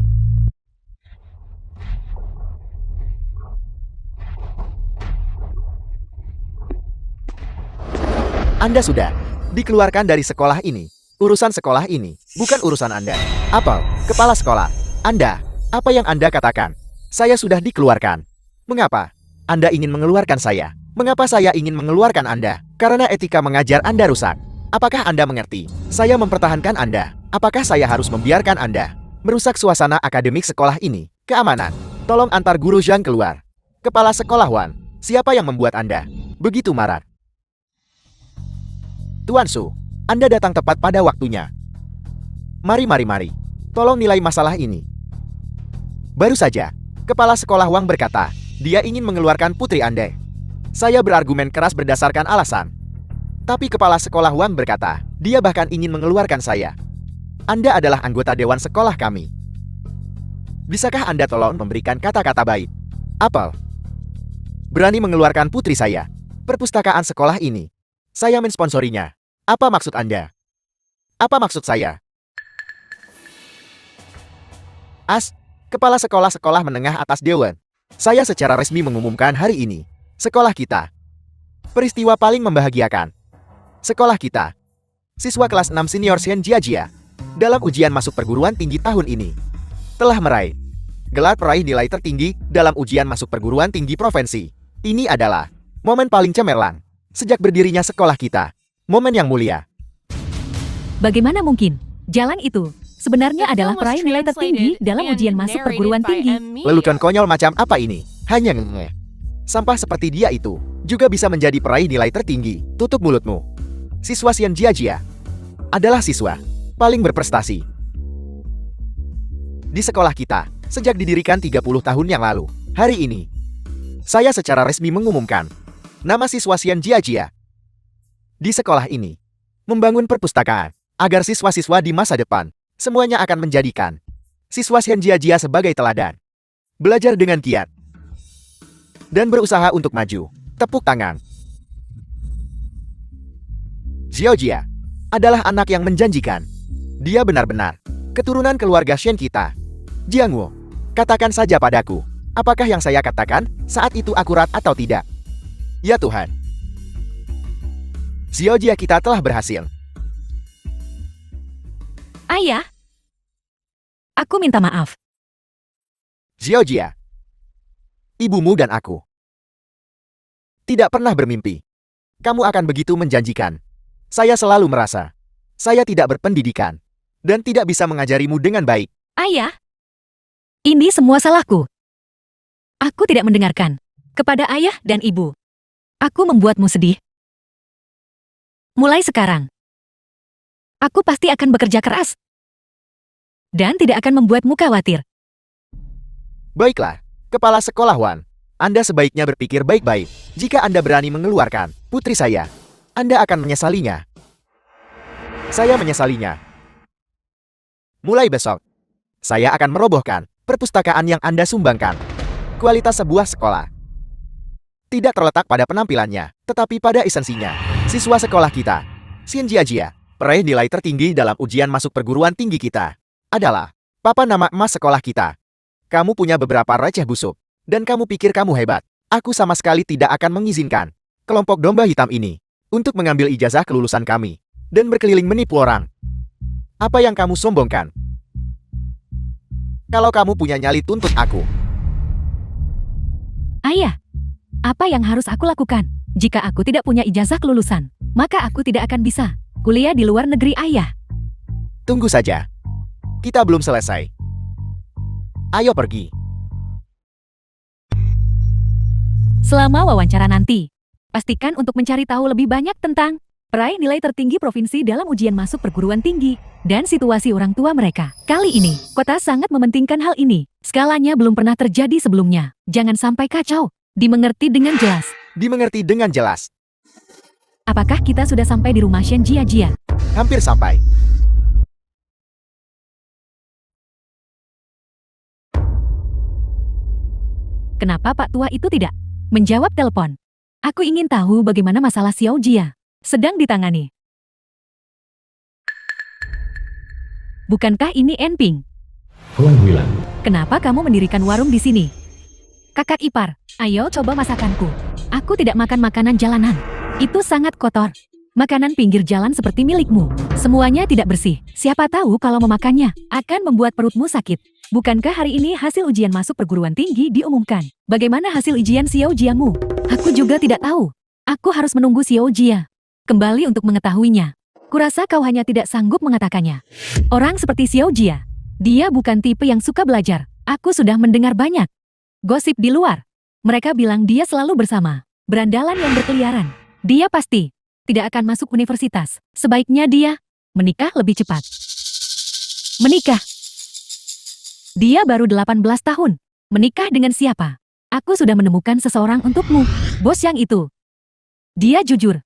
S1: Anda sudah dikeluarkan dari sekolah ini. Urusan sekolah ini bukan urusan Anda. Apa, kepala sekolah? Anda, apa yang Anda katakan? Saya sudah dikeluarkan. Mengapa Anda ingin mengeluarkan saya? Mengapa saya ingin mengeluarkan Anda? Karena etika mengajar Anda rusak. Apakah Anda mengerti? Saya mempertahankan Anda. Apakah saya harus membiarkan Anda merusak suasana akademik sekolah ini? Keamanan. Tolong antar guru Zhang keluar. Kepala sekolah Wan, siapa yang membuat Anda begitu marah? Tuan Su, Anda datang tepat pada waktunya. Mari. Tolong nilai masalah ini. Baru saja, kepala sekolah Wang berkata, dia ingin mengeluarkan putri Anda. Saya berargumen keras berdasarkan alasan. Tapi kepala sekolah Wang berkata, dia bahkan ingin mengeluarkan saya. Anda adalah anggota dewan sekolah kami. Bisakah Anda tolong memberikan kata-kata baik? Apel, berani mengeluarkan putri saya. Perpustakaan sekolah ini, saya mensponsorinya. Apa maksud Anda? Apa maksud saya? Kepala sekolah menengah atas Dewan. Saya secara resmi mengumumkan hari ini. Sekolah kita. Peristiwa paling membahagiakan. Sekolah kita. Siswa kelas 6 senior Xin Jiajia dalam ujian masuk perguruan tinggi tahun ini telah meraih gelar peraih nilai tertinggi dalam ujian masuk perguruan tinggi provinsi. Ini adalah momen paling cemerlang sejak berdirinya sekolah kita. Momen yang mulia.
S3: Bagaimana mungkin? Jalan itu sebenarnya adalah peraih nilai tertinggi dalam ujian masuk perguruan tinggi.
S1: Lelucon konyol macam apa ini? Hanya nge. Sampah seperti dia itu juga bisa menjadi peraih nilai tertinggi. Tutup mulutmu. Siswa Xin Jiajia adalah siswa paling berprestasi di sekolah kita sejak didirikan 30 tahun yang lalu. Hari ini, saya secara resmi mengumumkan nama siswa Xin Jiajia di sekolah ini membangun perpustakaan agar siswa-siswa di masa depan semuanya akan menjadikan siswa Xin Jiajia sebagai teladan. Belajar dengan giat dan berusaha untuk maju. Tepuk tangan. Xiaojia adalah anak yang menjanjikan. Dia benar-benar keturunan keluarga Shen kita. Jiangwo, Katakan saja padaku, apakah yang saya katakan saat itu akurat atau tidak? Ya Tuhan. Xiaojia kita telah berhasil.
S3: Ayah, aku minta maaf.
S1: Xiaojia, ibumu dan aku tidak pernah bermimpi kamu akan begitu menjanjikan. Saya selalu merasa saya tidak berpendidikan dan tidak bisa mengajarimu dengan baik.
S3: Ayah, ini semua salahku. Aku tidak mendengarkan kepada ayah dan ibu. Aku membuatmu sedih. Mulai sekarang, aku pasti akan bekerja keras dan tidak akan membuatmu khawatir.
S1: Baiklah, Kepala Sekolah Wan. Anda sebaiknya berpikir baik-baik. Jika Anda berani mengeluarkan putri saya, Anda akan menyesalinya. Saya menyesalinya. Mulai besok, saya akan merobohkan perpustakaan yang Anda sumbangkan. Kualitas sebuah sekolah tidak terletak pada penampilannya, tetapi pada esensinya. Siswa sekolah kita, Xin Jiajia, peraih nilai tertinggi dalam ujian masuk perguruan tinggi kita, adalah Papa nama emas sekolah kita. Kamu punya beberapa receh busuk, dan kamu pikir kamu hebat. Aku sama sekali tidak akan mengizinkan kelompok domba hitam ini untuk mengambil ijazah kelulusan kami dan berkeliling menipu orang. Apa yang kamu sombongkan? Kalau kamu punya nyali, tuntut aku.
S3: Ayah, apa yang harus aku lakukan? Jika aku tidak punya ijazah kelulusan, maka aku tidak akan bisa kuliah di luar negeri, ayah.
S1: Tunggu saja. Kita belum selesai. Ayo pergi.
S3: Selama wawancara nanti, pastikan untuk mencari tahu lebih banyak tentang peraih nilai tertinggi provinsi dalam ujian masuk perguruan tinggi dan situasi orang tua mereka. Kali ini, kota sangat mementingkan hal ini. Skalanya belum pernah terjadi sebelumnya. Jangan sampai kacau. Dimengerti dengan jelas.
S1: Dimengerti dengan jelas.
S3: Apakah kita sudah sampai di rumah Shen Jiajia?
S1: Hampir sampai.
S3: Kenapa Pak Tua itu tidak menjawab telepon? Aku ingin tahu bagaimana masalah Xiao Jia sedang ditangani. Bukankah ini Enping?
S2: Huang Huilan.
S3: Kenapa kamu mendirikan warung di sini? Kakak ipar, ayo coba masakanku. Aku tidak makan makanan jalanan. Itu sangat kotor. Makanan pinggir jalan seperti milikmu. Semuanya tidak bersih. Siapa tahu kalau memakannya akan membuat perutmu sakit. Bukankah hari ini hasil ujian masuk perguruan tinggi diumumkan? Bagaimana hasil ujian Xiao Jiamu? Aku juga tidak tahu. Aku harus menunggu Xiao Jia kembali untuk mengetahuinya. Kurasa kau hanya tidak sanggup mengatakannya. Orang seperti Xiao Jia, dia bukan tipe yang suka belajar. Aku sudah mendengar banyak gosip di luar. Mereka bilang dia selalu bersama berandalan yang berkeliaran. Dia pasti tidak akan masuk universitas. Sebaiknya dia menikah lebih cepat. Menikah? Dia baru 18 tahun. Menikah dengan siapa? Aku sudah menemukan seseorang untukmu. Bos yang itu. Dia jujur.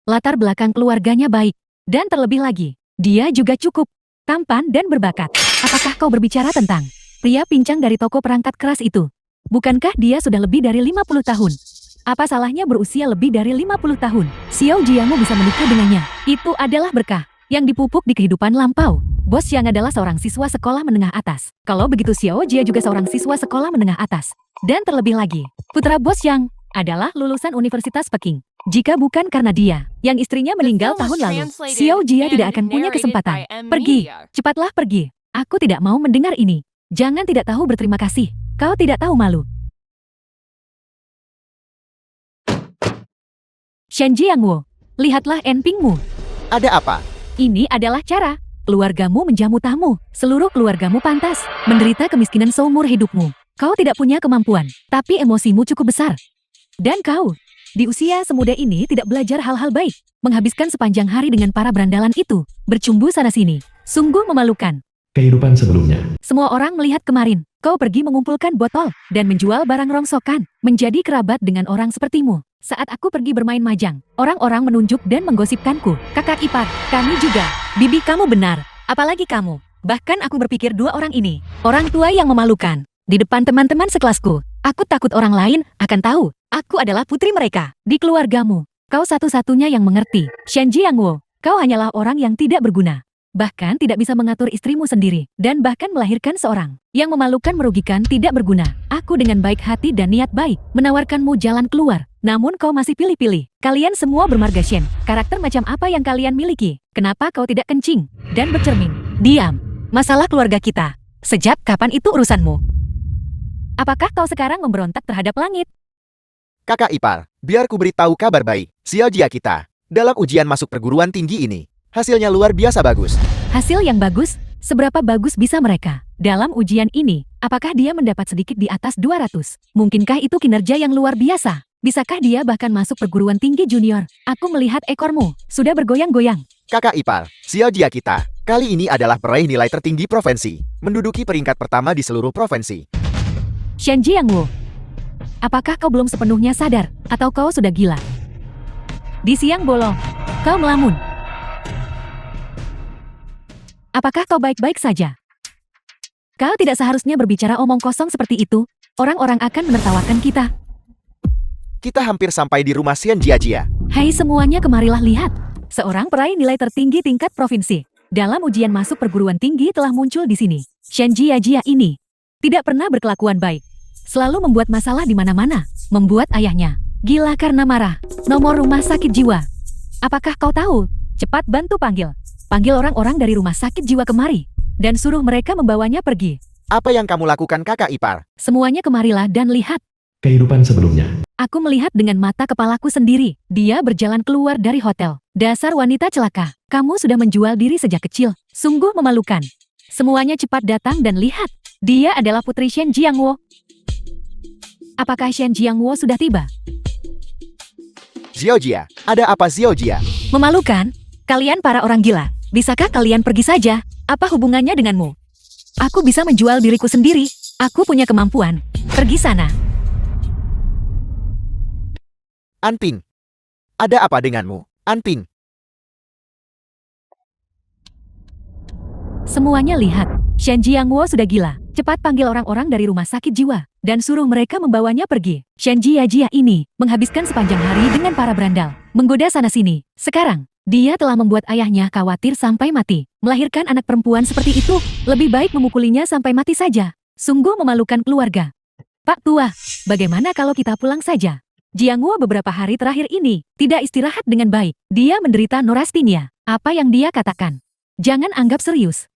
S3: Latar belakang keluarganya baik. Dan terlebih lagi, dia juga cukup tampan dan berbakat. Apakah kau berbicara tentang pria pincang dari toko perangkat keras itu? Bukankah dia sudah lebih dari 50 tahun? Apa salahnya berusia lebih dari 50 tahun? Xiao Jiamu bisa menikah dengannya. Itu adalah berkah yang dipupuk di kehidupan lampau. Bos Yang adalah seorang siswa sekolah menengah atas. Kalau begitu Xiao Jia juga seorang siswa sekolah menengah atas. Dan terlebih lagi, putra Bos Yang adalah lulusan Universitas Peking. Jika bukan karena dia, yang istrinya meninggal tahun lalu, Xiao Jia tidak akan punya kesempatan. Pergi, cepatlah pergi. Aku tidak mau mendengar ini. Jangan tidak tahu berterima kasih. Kau tidak tahu malu. Shen Jiangwo, lihatlah Enpingmu.
S1: Ada apa?
S3: Ini adalah cara keluargamu menjamu tamu. Seluruh keluargamu pantas menderita kemiskinan seumur hidupmu. Kau tidak punya kemampuan, tapi emosimu cukup besar. Dan kau, di usia semuda ini tidak belajar hal-hal baik. Menghabiskan sepanjang hari dengan para berandalan itu. Bercumbu sana-sini. Sungguh memalukan.
S2: Kehidupan sebelumnya.
S3: Semua orang melihat kemarin. Kau pergi mengumpulkan botol dan menjual barang rongsokan. Menjadi kerabat dengan orang sepertimu. Saat aku pergi bermain majang, orang-orang menunjuk dan menggosipkanku. Kakak ipar, kami juga. Bibi kamu benar. Apalagi kamu. Bahkan aku berpikir dua orang ini. Orang tua yang memalukan. Di depan teman-teman sekelasku. Aku takut orang lain akan tahu. Aku adalah putri mereka. Di keluargamu. Kau satu-satunya yang mengerti. Shen Jiangwo, kau hanyalah orang yang tidak berguna. bahkan tidak bisa mengatur istrimu sendiri, dan bahkan melahirkan seorang yang memalukan, merugikan, tidak berguna. Aku dengan baik hati dan niat baik menawarkanmu jalan keluar, namun kau masih pilih-pilih. Kalian semua bermarga Shen. Karakter macam apa yang kalian miliki? Kenapa kau tidak kencing dan bercermin? Diam. Masalah keluarga kita. Sejak kapan itu urusanmu? Apakah kau sekarang memberontak terhadap langit?
S1: Kakak ipar, biar ku beritahu kabar baik. Xiao Jia kita, dalam ujian masuk perguruan tinggi ini, hasilnya luar biasa bagus.
S3: Hasil yang bagus? Seberapa bagus bisa mereka? Dalam ujian ini, apakah dia mendapat sedikit di atas 200? Mungkinkah itu kinerja yang luar biasa? Bisakah dia bahkan masuk perguruan tinggi junior? Aku melihat ekormu sudah bergoyang-goyang.
S1: Kakak ipar, Xiao Jia kita, kali ini adalah peraih nilai tertinggi provinsi, menduduki peringkat pertama di seluruh provinsi.
S3: Shen Jiangwu, apakah kau belum sepenuhnya sadar, atau kau sudah gila? Di siang bolong, kau melamun. Apakah kau baik-baik saja? Kau tidak seharusnya berbicara omong kosong seperti itu. Orang-orang akan menertawakan kita.
S1: Kita hampir sampai di rumah Xian Jia.
S3: Hai semuanya, kemarilah lihat. Seorang peraih nilai tertinggi tingkat provinsi dalam ujian masuk perguruan tinggi telah muncul di sini. Shen Jia ini tidak pernah berkelakuan baik. Selalu membuat masalah di mana-mana. Membuat ayahnya gila karena marah. Nomor rumah sakit jiwa. Apakah kau tahu? Cepat bantu panggil orang-orang dari rumah sakit jiwa kemari, dan suruh mereka membawanya pergi.
S1: Apa yang kamu lakukan kakak ipar?
S3: Semuanya kemarilah dan lihat.
S2: Kehidupan sebelumnya.
S3: Aku melihat dengan mata kepalaku sendiri. Dia berjalan keluar dari hotel. Dasar wanita celaka. Kamu sudah menjual diri sejak kecil. Sungguh memalukan. Semuanya cepat datang dan lihat. Dia adalah putri Shen Jiangwo. Apakah Shen Jiangwo sudah tiba?
S1: Xiao Jia, ada apa Xiao Jia?
S3: Memalukan? Kalian para orang gila. Bisakah kalian pergi saja? Apa hubungannya denganmu? Aku bisa menjual diriku sendiri. Aku punya kemampuan. Pergi sana.
S1: Anping, ada apa denganmu? Anping.
S3: Semuanya lihat. Shen Jiangwo sudah gila. Cepat panggil orang-orang dari rumah sakit jiwa dan suruh mereka membawanya pergi. Shen Jia ini menghabiskan sepanjang hari dengan para berandal, menggoda sana-sini. Sekarang, dia telah membuat ayahnya khawatir sampai mati. Melahirkan anak perempuan seperti itu, lebih baik memukulinya sampai mati saja. Sungguh memalukan keluarga. Pak Tua, bagaimana kalau kita pulang saja? Jiangwo beberapa hari terakhir ini tidak istirahat dengan baik. Dia menderita neurasthenia. Apa yang dia katakan? Jangan anggap serius.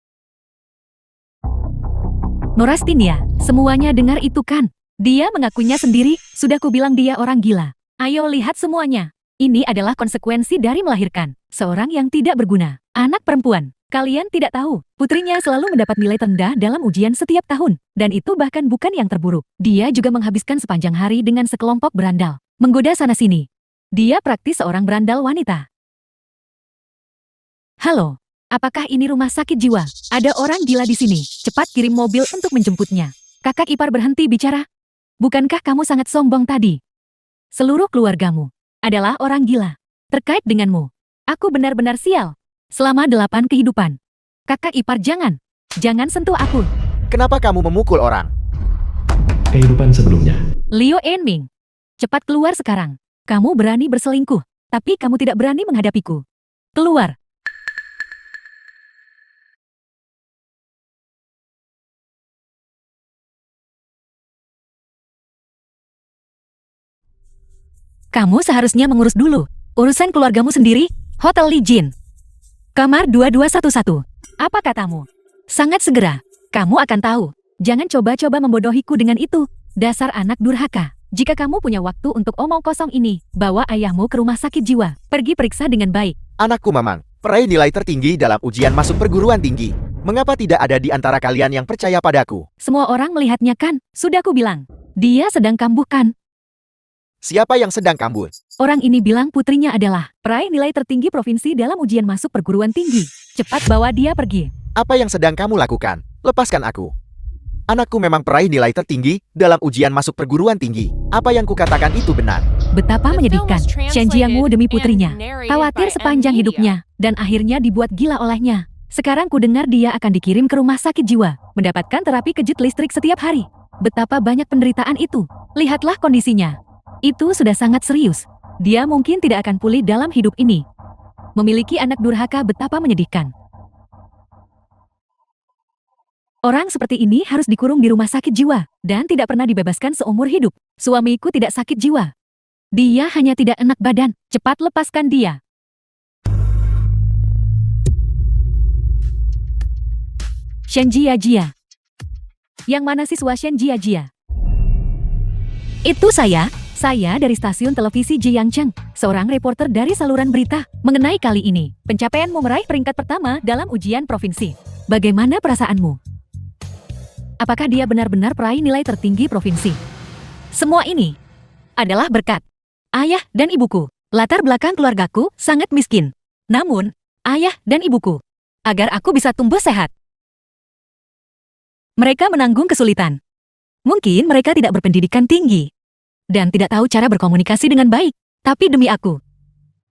S3: Neurasthenia, semuanya dengar itu kan? Dia mengakuinya sendiri, sudah kubilang dia orang gila. Ayo lihat semuanya. Ini adalah konsekuensi dari melahirkan seorang yang tidak berguna. Anak perempuan. Kalian tidak tahu, putrinya selalu mendapat nilai terendah dalam ujian setiap tahun. Dan itu bahkan bukan yang terburuk. Dia juga menghabiskan sepanjang hari dengan sekelompok berandal, menggoda sana-sini. Dia praktis seorang berandal wanita. Halo. Apakah ini rumah sakit jiwa? Ada orang gila di sini. Cepat kirim mobil untuk menjemputnya. Kakak ipar berhenti bicara. Bukankah kamu sangat sombong tadi? Seluruh keluargamu adalah orang gila. Terkait denganmu, aku benar-benar sial. Selama 8 kehidupan. Kakak ipar jangan sentuh aku.
S1: Kenapa kamu memukul orang?
S2: Kehidupan sebelumnya.
S3: Liu Enming, cepat keluar sekarang. Kamu berani berselingkuh, tapi kamu tidak berani menghadapiku. Keluar. Kamu seharusnya mengurus dulu urusan keluargamu sendiri. Hotel Li Jin. Kamar 2211. Apa katamu? Sangat segera. Kamu akan tahu. Jangan coba-coba membodohiku dengan itu. Dasar anak durhaka. Jika kamu punya waktu untuk omong kosong ini, bawa ayahmu ke rumah sakit jiwa. Pergi periksa dengan baik.
S1: Anakku Mamang, peraih nilai tertinggi dalam ujian masuk perguruan tinggi. Mengapa tidak ada di antara kalian yang percaya padaku?
S3: Semua orang melihatnya kan? Sudah ku bilang. Dia sedang kambuhkan.
S1: Siapa yang sedang kambuh?
S3: Orang ini bilang putrinya adalah peraih nilai tertinggi provinsi dalam ujian masuk perguruan tinggi. Cepat bawa dia pergi.
S1: Apa yang sedang kamu lakukan? Lepaskan aku. Anakku memang peraih nilai tertinggi dalam ujian masuk perguruan tinggi. Apa yang kukatakan itu benar.
S3: Betapa menyedihkan. Shen Jiangwu demi putrinya. Khawatir sepanjang hidupnya. Dan akhirnya dibuat gila olehnya. Sekarang ku dengar dia akan dikirim ke rumah sakit jiwa. Mendapatkan terapi kejut listrik setiap hari. Betapa banyak penderitaan itu. Lihatlah kondisinya. Itu sudah sangat serius. Dia mungkin tidak akan pulih dalam hidup ini. Memiliki anak durhaka betapa menyedihkan. Orang seperti ini harus dikurung di rumah sakit jiwa dan tidak pernah dibebaskan seumur hidup. Suamiku tidak sakit jiwa. Dia hanya tidak enak badan. Cepat lepaskan dia. Shen Jia. Yang mana siswa Shen Jia? Itu saya dari stasiun televisi Jiangcheng, seorang reporter dari saluran berita. Mengenai kali ini, pencapaianmu meraih peringkat pertama dalam ujian provinsi. Bagaimana perasaanmu? Apakah dia benar-benar peraih nilai tertinggi provinsi? Semua ini adalah berkat ayah dan ibuku. Latar belakang keluargaku sangat miskin. Namun, ayah dan ibuku, agar aku bisa tumbuh sehat. Mereka menanggung kesulitan. Mungkin mereka tidak berpendidikan tinggi dan tidak tahu cara berkomunikasi dengan baik. Tapi demi aku,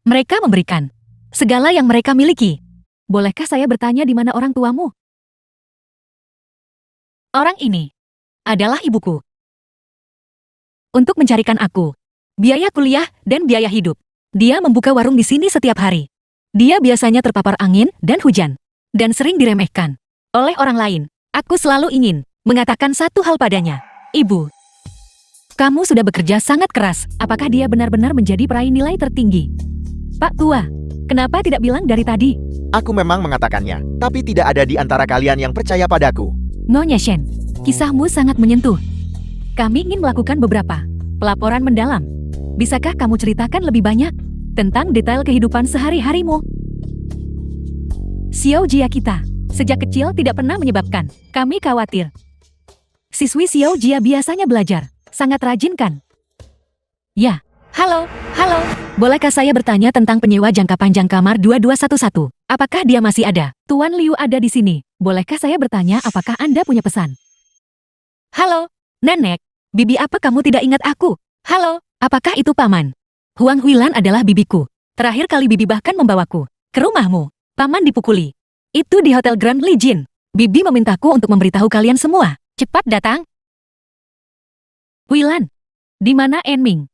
S3: mereka memberikan segala yang mereka miliki. Bolehkah saya bertanya di mana orang tuamu? Orang ini adalah ibuku. Untuk mencarikan aku biaya kuliah dan biaya hidup. Dia membuka warung di sini setiap hari. Dia biasanya terpapar angin dan hujan dan sering diremehkan oleh orang lain. Aku selalu ingin mengatakan satu hal padanya. Ibu, kamu sudah bekerja sangat keras. Apakah dia benar-benar menjadi peraih nilai tertinggi? Pak Tua, kenapa tidak bilang dari tadi?
S1: Aku memang mengatakannya, tapi tidak ada di antara kalian yang percaya padaku.
S3: Nyonya Shen, kisahmu sangat menyentuh. Kami ingin melakukan beberapa pelaporan mendalam. Bisakah kamu ceritakan lebih banyak tentang detail kehidupan sehari-harimu? Xiao Jia kita sejak kecil tidak pernah menyebabkan kami khawatir. Siswi Xiao Jia biasanya belajar sangat rajin kan? Ya, halo. Bolehkah saya bertanya tentang penyewa jangka panjang kamar 2211? Apakah dia masih ada? Tuan Liu ada di sini. Bolehkah saya bertanya apakah Anda punya pesan? Halo, Nenek. Bibi, apa kamu tidak ingat aku? Halo, apakah itu Paman? Huang Huilan adalah bibiku. Terakhir kali Bibi bahkan membawaku ke rumahmu. Paman dipukuli. Itu di Hotel Grand Legion. Bibi memintaku untuk memberitahu kalian semua. Cepat datang. Huilan, di mana Enming?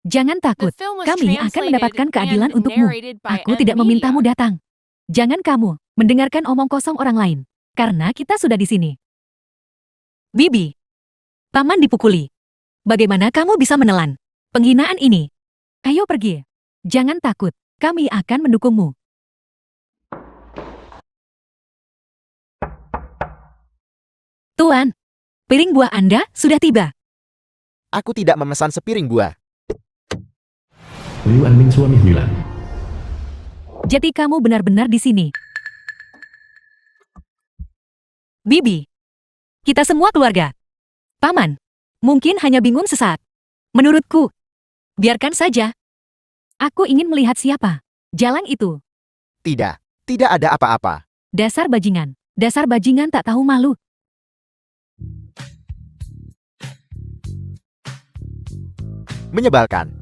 S3: Jangan takut, kami akan mendapatkan keadilan untukmu. Aku tidak memintamu datang. Jangan kamu mendengarkan omong kosong orang lain, karena kita sudah di sini. Bibi, Paman dipukuli. Bagaimana kamu bisa menelan penghinaan ini? Ayo pergi. Jangan takut, kami akan mendukungmu. Tuan, piring buah Anda sudah tiba.
S1: Aku tidak memesan sepiring buah.
S2: Liu Anming suami Huilan.
S3: Jadi kamu benar-benar di sini. Bibi, kita semua keluarga. Paman, mungkin hanya bingung sesaat. Menurutku, biarkan saja. Aku ingin melihat siapa jalan itu.
S1: Tidak ada apa-apa.
S3: Dasar bajingan tak tahu malu.
S1: Menyebalkan.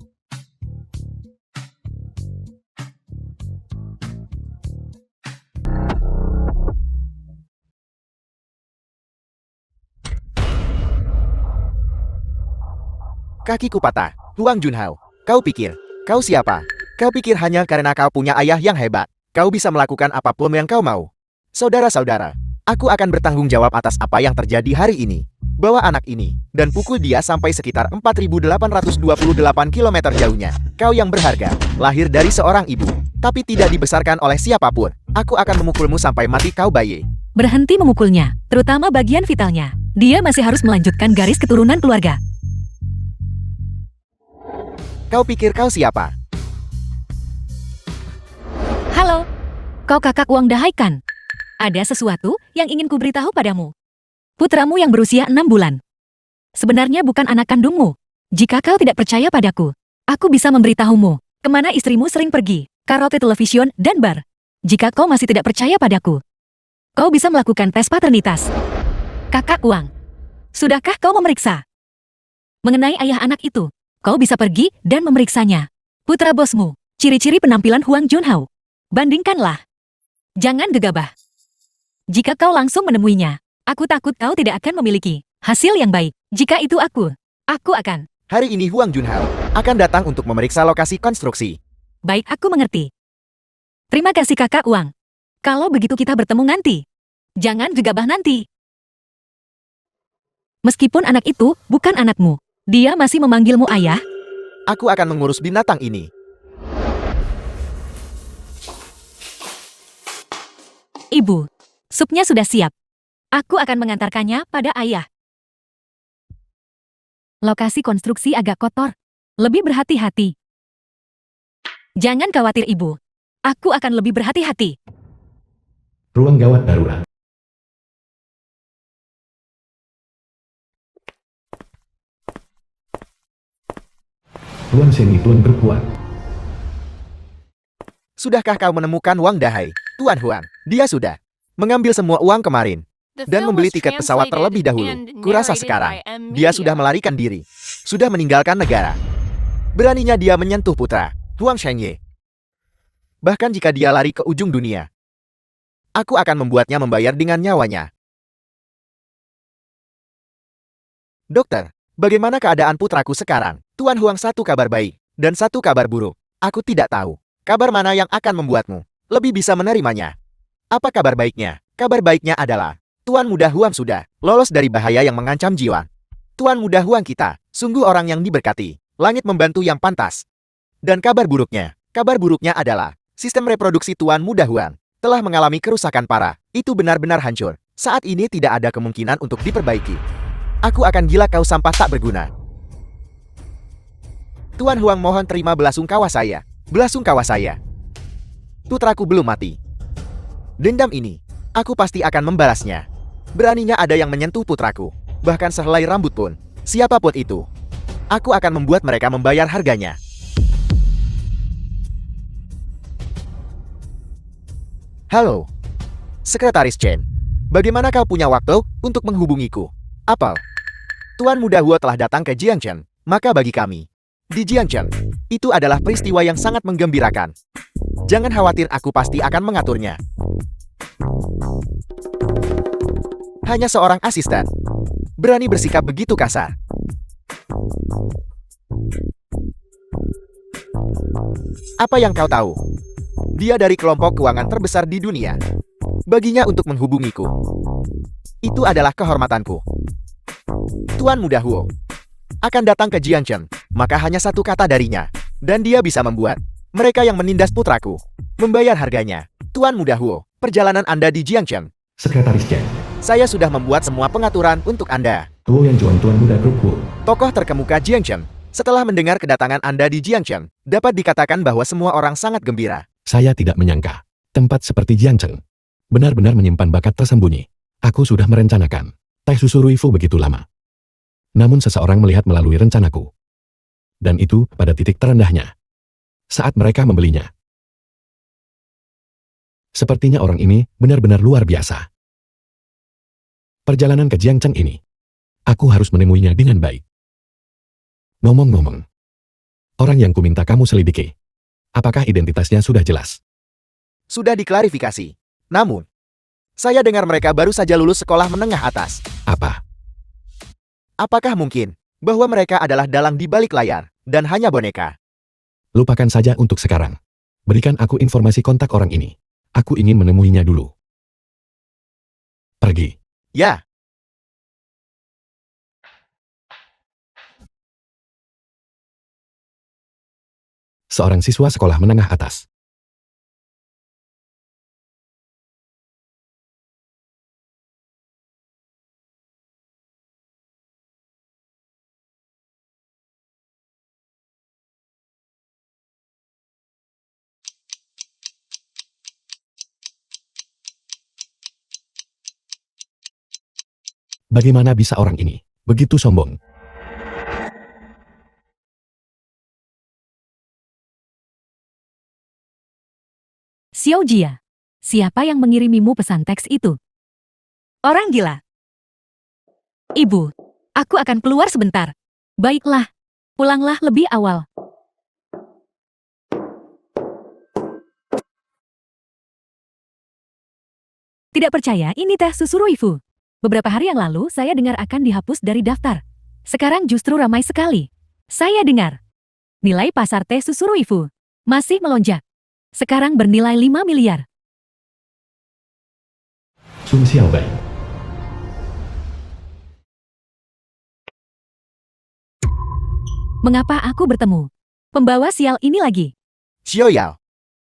S1: Kakiku patah. Huang Junhao, kau pikir kau siapa? Kau pikir hanya karena kau punya ayah yang hebat, kau bisa melakukan apapun yang kau mau? Saudara-saudara, aku akan bertanggung jawab atas apa yang terjadi hari ini. Bawa anak ini dan pukul dia sampai sekitar 4.828 km jauhnya. Kau yang berharga, lahir dari seorang ibu, tapi tidak dibesarkan oleh siapapun. Aku akan memukulmu sampai mati kau bayi.
S3: Berhenti memukulnya, terutama bagian vitalnya. Dia masih harus melanjutkan garis keturunan keluarga.
S1: Kau pikir kau siapa?
S3: Halo, kau kakak Wang Dahai kan? Ada sesuatu yang ingin kuberitahu padamu. Putramu yang berusia 6 bulan. Sebenarnya bukan anak kandungmu. Jika kau tidak percaya padaku, aku bisa memberitahumu kemana istrimu sering pergi, karaoke, television, dan bar. Jika kau masih tidak percaya padaku, kau bisa melakukan tes paternitas. Kakak Wang, sudahkah kau memeriksa? Mengenai ayah anak itu, kau bisa pergi dan memeriksanya. Putra bosmu, ciri-ciri penampilan Huang Junhao. Bandingkanlah. Jangan gegabah. Jika kau langsung menemuinya, aku takut kau tidak akan memiliki hasil yang baik. Jika itu aku akan.
S1: Hari ini Huang Junhao akan datang untuk memeriksa lokasi konstruksi.
S3: Baik, aku mengerti. Terima kasih kakak Wang. Kalau begitu kita bertemu nanti. Jangan gegabah nanti. Meskipun anak itu bukan anakmu, dia masih memanggilmu ayah.
S1: Aku akan mengurus binatang ini.
S3: Ibu, supnya sudah siap. Aku akan mengantarkannya pada ayah. Lokasi konstruksi agak kotor. Lebih berhati-hati. Jangan khawatir, Ibu. Aku akan lebih berhati-hati.
S2: Ruang gawat darurat. Tuan Seni Tuan berkuat.
S1: Sudahkah kau menemukan Wang Dahai, Tuan Huang? Dia sudah mengambil semua uang kemarin dan membeli tiket pesawat terlebih dahulu. Kurasa sekarang, dia sudah melarikan diri. Sudah meninggalkan negara. Beraninya dia menyentuh putra, Huang Shengye. Bahkan jika dia lari ke ujung dunia, aku akan membuatnya membayar dengan nyawanya. Dokter, bagaimana keadaan putraku sekarang? Tuan Huang, satu kabar baik dan satu kabar buruk. Aku tidak tahu kabar mana yang akan membuatmu lebih bisa menerimanya. Apa kabar baiknya? Kabar baiknya adalah Tuan Muda Huang sudah lolos dari bahaya yang mengancam jiwa. Tuan Muda Huang kita sungguh orang yang diberkati. Langit membantu yang pantas. Dan kabar buruknya adalah sistem reproduksi Tuan Muda Huang telah mengalami kerusakan parah. Itu benar-benar hancur. Saat ini tidak ada kemungkinan untuk diperbaiki. Aku akan gila kau sampah tak berguna. Tuan Huang, mohon terima belasungkawa saya. Belasungkawa saya. Putraku belum mati. Dendam ini, aku pasti akan membalasnya. Beraninya ada yang menyentuh putraku. Bahkan sehelai rambut pun. Siapapun itu. Aku akan membuat mereka membayar harganya. Halo. Sekretaris Chen. Bagaimana kau punya waktu untuk menghubungiku? Apel. Tuan Muda Huo telah datang ke Jiangchen. Maka bagi kami, di Jiangchen, itu adalah peristiwa yang sangat menggembirakan. Jangan khawatir, aku pasti akan mengaturnya. Hanya seorang asisten berani bersikap begitu kasar. Apa yang kau tahu? Dia dari kelompok keuangan terbesar di dunia. Baginya untuk menghubungiku, itu adalah kehormatanku. Tuan Muda Huo akan datang ke Jiangchen, maka hanya satu kata darinya, dan dia bisa membuat mereka yang menindas putraku membayar harganya. Tuan Muda Huo, perjalanan Anda di Jiangchen.
S2: Sekretaris Chen.
S1: Saya sudah membuat semua pengaturan untuk Anda.
S2: Tuo Yan Juan Tuan Muda Grup Huo.
S1: Tokoh terkemuka Jiangchen. Setelah mendengar kedatangan Anda di Jiangchen, dapat dikatakan bahwa semua orang sangat gembira.
S2: Saya tidak menyangka tempat seperti Jiangchen benar-benar menyimpan bakat tersembunyi. Aku sudah merencanakan teh susu Ruifu begitu lama. Namun seseorang melihat melalui rencanaku. Dan itu pada titik terendahnya. Saat mereka membelinya. Sepertinya orang ini benar-benar luar biasa. Perjalanan ke Jiangchen ini, aku harus menemuinya dengan baik. Ngomong-ngomong, orang yang kuminta kamu selidiki, apakah identitasnya sudah jelas?
S1: Sudah diklarifikasi. Namun, saya dengar mereka baru saja lulus sekolah menengah atas.
S2: Apa?
S1: Apakah mungkin bahwa mereka adalah dalang di balik layar dan hanya boneka?
S2: Lupakan saja untuk sekarang. Berikan aku informasi kontak orang ini. Aku ingin menemuinya dulu. Pergi.
S1: Ya.
S2: Seorang siswa sekolah menengah atas. Bagaimana bisa orang ini begitu sombong?
S3: Xiao Jia, siapa yang mengirimimu pesan teks itu? Orang gila. Ibu, aku akan keluar sebentar. Baiklah, pulanglah lebih awal. Tidak percaya, ini teh susu Ruifu. Beberapa hari yang lalu saya dengar akan dihapus dari daftar. Sekarang justru ramai sekali. Saya dengar nilai pasar teh susu Ruifu masih melonjak. Sekarang bernilai 5 miliar.
S2: Sun Xiaobai.
S3: Mengapa aku bertemu pembawa sial ini lagi?
S1: Xiao Yao.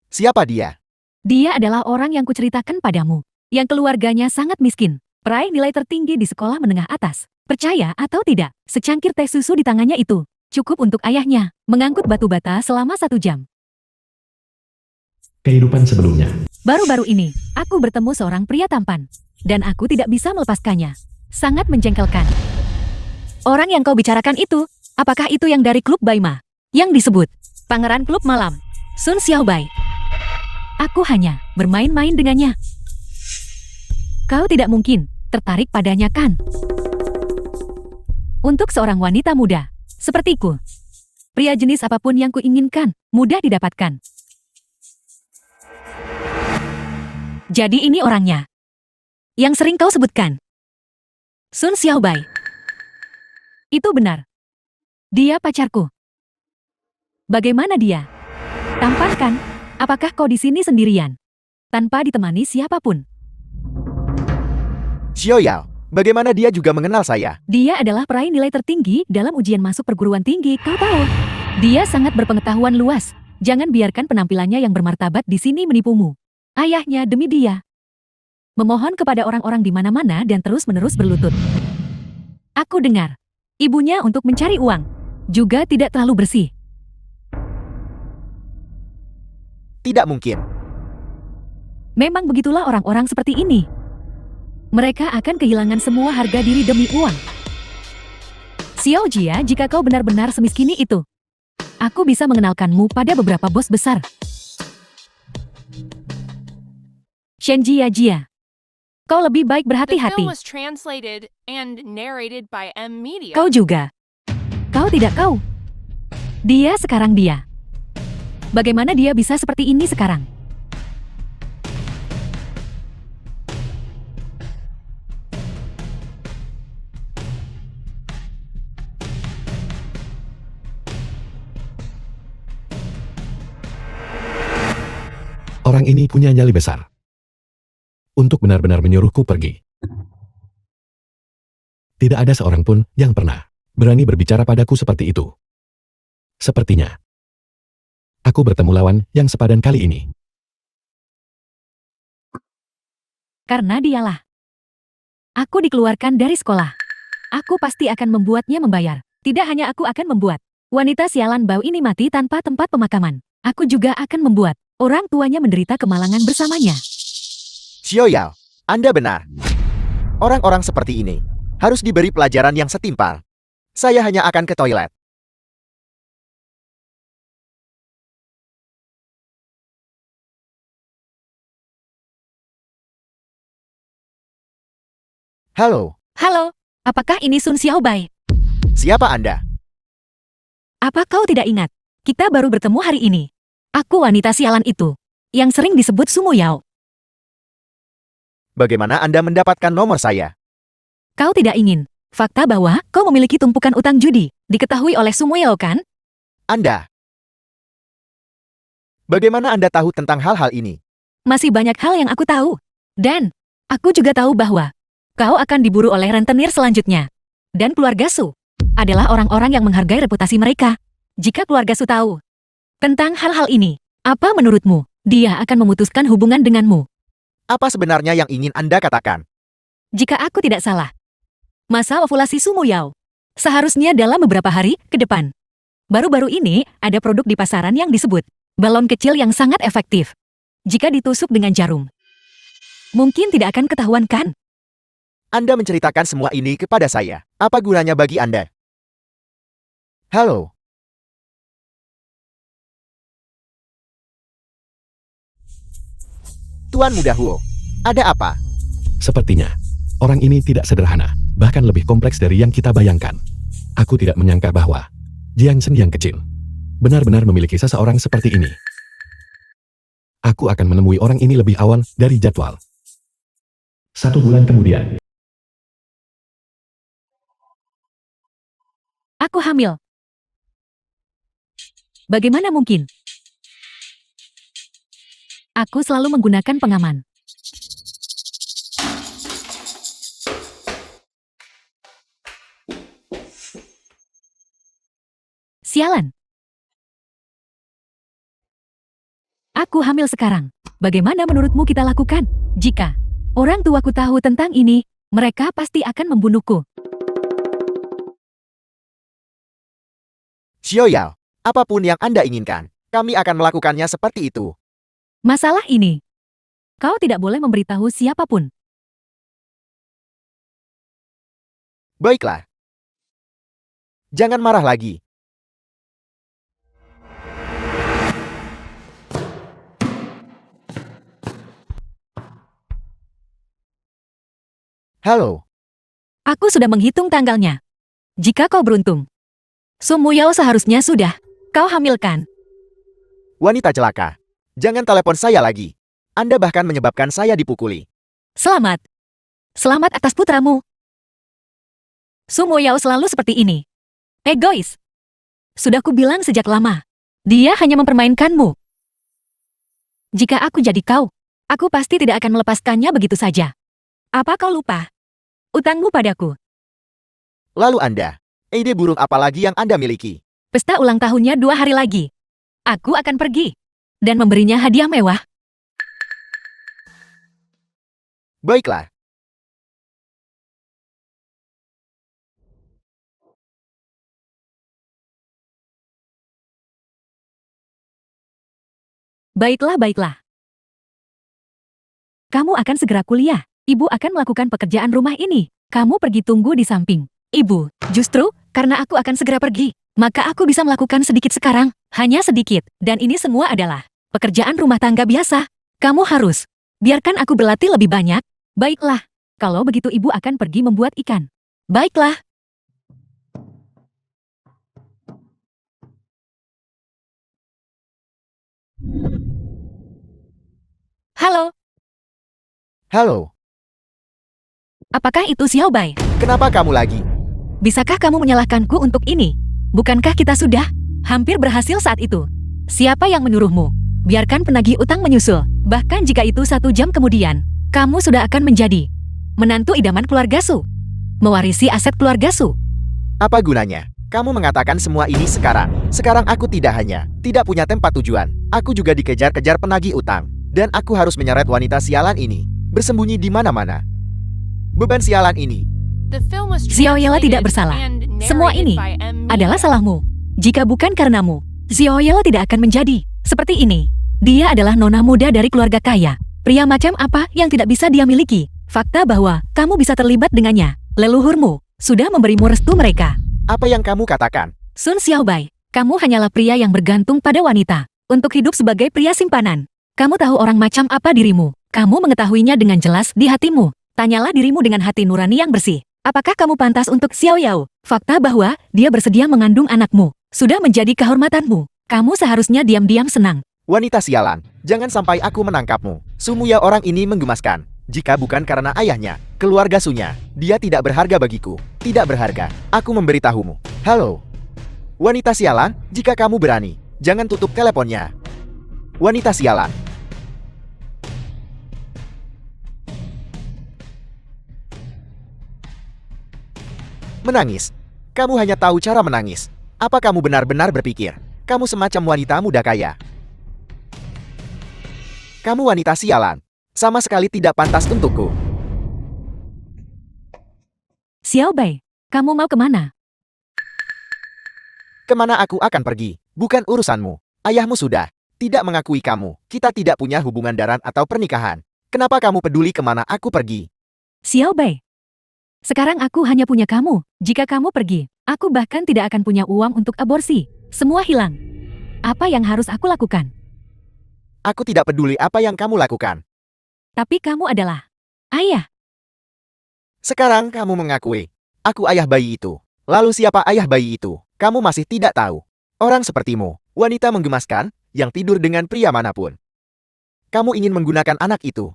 S1: Siapa dia?
S3: Dia adalah orang yang kuceritakan padamu, yang keluarganya sangat miskin, peraih nilai tertinggi di sekolah menengah atas. Percaya atau tidak, secangkir teh susu di tangannya itu cukup untuk ayahnya mengangkut batu bata selama 1 jam.
S2: Kehidupan sebelumnya.
S3: Baru-baru ini, aku bertemu seorang pria tampan, dan aku tidak bisa melepaskannya. Sangat menjengkelkan. Orang yang kau bicarakan itu, apakah itu yang dari klub Baima? Yang disebut Pangeran Klub Malam, Sun Xiaobai. Aku hanya bermain-main dengannya. Kau tidak mungkin tertarik padanya, kan? Untuk seorang wanita muda sepertiku, pria jenis apapun yang kuinginkan mudah didapatkan. Jadi ini orangnya yang sering kau sebutkan, Sun Xiaobai. Itu benar. Dia pacarku. Bagaimana dia? Tampan kan? Apakah kau di sini sendirian, tanpa ditemani siapapun?
S1: Xiao Yao. Bagaimana dia juga mengenal saya?
S3: Dia adalah peraih nilai tertinggi dalam ujian masuk perguruan tinggi, kau tahu. Dia sangat berpengetahuan luas. Jangan biarkan penampilannya yang bermartabat di sini menipumu. Ayahnya demi dia memohon kepada orang-orang di mana-mana dan terus-menerus berlutut. Aku dengar, ibunya untuk mencari uang juga tidak terlalu bersih.
S1: Tidak mungkin.
S3: Memang begitulah orang-orang seperti ini. Mereka akan kehilangan semua harga diri demi uang. Xiao Jia, jika kau benar-benar semiskini itu, aku bisa mengenalkanmu pada beberapa bos besar. Shen Jia Jia, kau lebih baik
S4: The film
S3: berhati-hati.
S4: was translated and narrated by M Media.
S3: Kau juga. Kau tidak kau. Dia sekarang dia. Bagaimana dia bisa seperti ini sekarang?
S2: Orang ini punya nyali besar. Untuk benar-benar menyuruhku pergi. Tidak ada seorang pun yang pernah berani berbicara padaku seperti itu. Sepertinya aku bertemu lawan yang sepadan kali ini.
S3: Karena dialah. Aku dikeluarkan dari sekolah. Aku pasti akan membuatnya membayar. Tidak hanya aku akan membuat wanita sialan bau ini mati tanpa tempat pemakaman. Aku juga akan membuat orang tuanya menderita kemalangan bersamanya.
S1: Xiao Yao, Anda benar. Orang-orang seperti ini harus diberi pelajaran yang setimpal. Saya hanya akan ke toilet. Halo,
S3: Halo, apakah ini Sun Xiaobai?
S1: siapa Anda?
S3: Apa kau tidak ingat? Kita baru bertemu hari ini. Aku wanita sialan itu, yang sering disebut Sumo Yao.
S1: Bagaimana Anda mendapatkan nomor saya?
S3: Kau tidak ingin fakta bahwa kau memiliki tumpukan utang judi diketahui oleh Sumo Yao, kan?
S1: Anda. Bagaimana Anda tahu tentang hal-hal ini?
S3: Masih banyak hal yang aku tahu. Dan aku juga tahu bahwa kau akan diburu oleh rentenir selanjutnya. Dan keluarga Su adalah orang-orang yang menghargai reputasi mereka. Jika keluarga Su tahu tentang hal-hal ini, apa menurutmu? Dia akan memutuskan hubungan denganmu.
S1: Apa sebenarnya yang ingin Anda katakan?
S3: Jika aku tidak salah, masa ovulasi Sumo Yao seharusnya dalam beberapa hari ke depan. Baru-baru ini ada produk di pasaran yang disebut balon kecil yang sangat efektif. Jika ditusuk dengan jarum, mungkin tidak akan ketahuan, kan?
S1: Anda menceritakan semua ini kepada saya. Apa gunanya bagi Anda? Halo, Tuan Muda Huo. Ada apa?
S2: Sepertinya orang ini tidak sederhana, bahkan lebih kompleks dari yang kita bayangkan. Aku tidak menyangka bahwa Jiang Shen yang kecil benar-benar memiliki seseorang seperti ini. Aku akan menemui orang ini lebih awal dari jadwal. 1 bulan kemudian.
S3: Aku hamil. Bagaimana mungkin? Aku selalu menggunakan pengaman. Sialan. Aku hamil sekarang. Bagaimana menurutmu kita lakukan? Jika orang tuaku tahu tentang ini, mereka pasti akan membunuhku.
S1: Xiaoyao, apapun yang Anda inginkan, kami akan melakukannya seperti itu.
S3: Masalah ini, kau tidak boleh memberitahu siapapun.
S1: Baiklah. Jangan marah lagi. Halo,
S3: Aku sudah menghitung tanggalnya. Jika kau beruntung, Sun Muyao seharusnya sudah kau hamilkan.
S1: wanita celaka. Jangan telepon saya lagi. Anda bahkan menyebabkan saya dipukuli.
S3: Selamat. Selamat atas putramu. Sun Muyao selalu seperti ini. Egois. Sudah kubilang sejak lama. Dia hanya mempermainkanmu. Jika aku jadi kau, aku pasti tidak akan melepaskannya begitu saja. Apa kau lupa utangmu padaku?
S1: Lalu Anda, ide burung apa lagi yang Anda miliki?
S3: Pesta ulang tahunnya 2 hari lagi. Aku akan pergi dan memberinya hadiah mewah.
S1: Baiklah.
S3: Baiklah, baiklah. Kamu akan segera kuliah. Ibu akan melakukan pekerjaan rumah ini. Kamu pergi tunggu di samping. Ibu, justru karena aku akan segera pergi, maka aku bisa melakukan sedikit sekarang. Hanya sedikit. Dan ini semua adalah pekerjaan rumah tangga biasa. Kamu harus biarkan aku berlatih lebih banyak. Baiklah. Kalau begitu ibu akan pergi membuat ikan. Baiklah. Halo,
S1: Halo,
S3: apakah itu Xiao Bai?
S1: kenapa kamu lagi?
S3: Bisakah kamu menyalahkanku untuk ini? Bukankah kita sudah hampir berhasil saat itu? Siapa yang menyuruhmu? Biarkan penagih utang menyusul. Bahkan jika itu 1 jam kemudian, kamu sudah akan menjadi menantu idaman keluarga Su. Mewarisi aset keluarga Su.
S1: Apa gunanya? Kamu mengatakan semua ini sekarang. Sekarang aku tidak punya tempat tujuan. Aku juga dikejar-kejar penagih utang. Dan aku harus menyeret wanita sialan ini. Bersembunyi di mana-mana. Beban sialan ini.
S4: The film was
S3: Xiaoyela tidak
S4: translated
S3: bersalah.
S4: and
S3: Semua
S4: narrated
S3: ini
S4: by M.
S3: adalah
S4: Media.
S3: salahmu. Jika bukan karenamu, Xiaoyela tidak akan menjadi seperti ini. Dia adalah nona muda dari keluarga kaya. Pria macam apa yang tidak bisa dia miliki? Fakta bahwa kamu bisa terlibat dengannya. Leluhurmu sudah memberimu restu mereka.
S1: Apa yang kamu katakan?
S3: Sun Xiaobai, kamu hanyalah pria yang bergantung pada wanita untuk hidup sebagai pria simpanan. Kamu tahu orang macam apa dirimu. Kamu mengetahuinya dengan jelas di hatimu. Tanyalah dirimu dengan hati nurani yang bersih. Apakah kamu pantas untuk Xiao Yao? Fakta bahwa dia bersedia mengandung anakmu sudah menjadi kehormatanmu. Kamu seharusnya diam-diam senang.
S1: Wanita sialan, jangan sampai aku menangkapmu. Sumuya orang ini menggemaskan. Jika bukan karena ayahnya, keluarga Sunya, dia tidak berharga bagiku. Tidak berharga. Aku memberitahumu. Halo. Wanita sialan, jika kamu berani, jangan tutup teleponnya. Wanita sialan. Menangis. Kamu hanya tahu cara menangis. Apa kamu benar-benar berpikir kamu semacam wanita muda kaya? Kamu wanita sialan. Sama sekali tidak pantas untukku.
S3: Xiao Bai, kamu mau kemana?
S1: Kemana aku akan pergi? Bukan urusanmu. Ayahmu sudah tidak mengakui kamu. Kita tidak punya hubungan darah atau pernikahan. Kenapa kamu peduli kemana aku pergi?
S3: Xiao Bai, sekarang aku hanya punya kamu. Jika kamu pergi, aku bahkan tidak akan punya uang untuk aborsi. Semua hilang. Apa yang harus aku lakukan?
S1: Aku tidak peduli apa yang kamu lakukan.
S3: Tapi kamu adalah ayah.
S1: Sekarang kamu mengakui aku ayah bayi itu. Lalu siapa ayah bayi itu? Kamu masih tidak tahu. Orang sepertimu, wanita menggemaskan, yang tidur dengan pria manapun. Kamu ingin menggunakan anak itu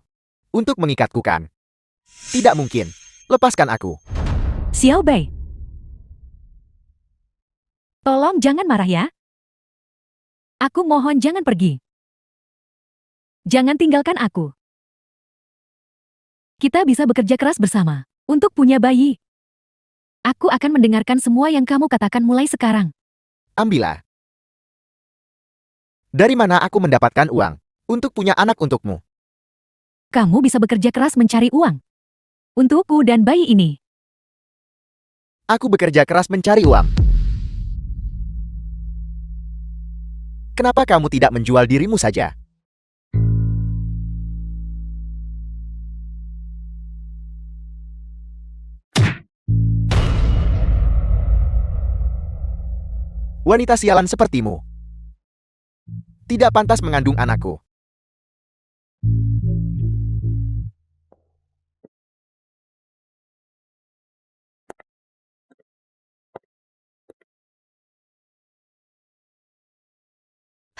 S1: untuk mengikatku kan? Tidak mungkin. Lepaskan aku.
S3: Xiao Bai, tolong jangan marah ya. Aku mohon jangan pergi. Jangan tinggalkan aku. Kita bisa bekerja keras bersama untuk punya bayi. Aku akan mendengarkan semua yang kamu katakan mulai sekarang.
S1: Ambillah. Dari mana aku mendapatkan uang untuk punya anak untukmu?
S3: Kamu bisa bekerja keras mencari uang. Untukku dan bayi ini.
S1: Aku bekerja keras mencari uang. Kenapa kamu tidak menjual dirimu saja? Wanita sialan sepertimu tidak pantas mengandung anakku.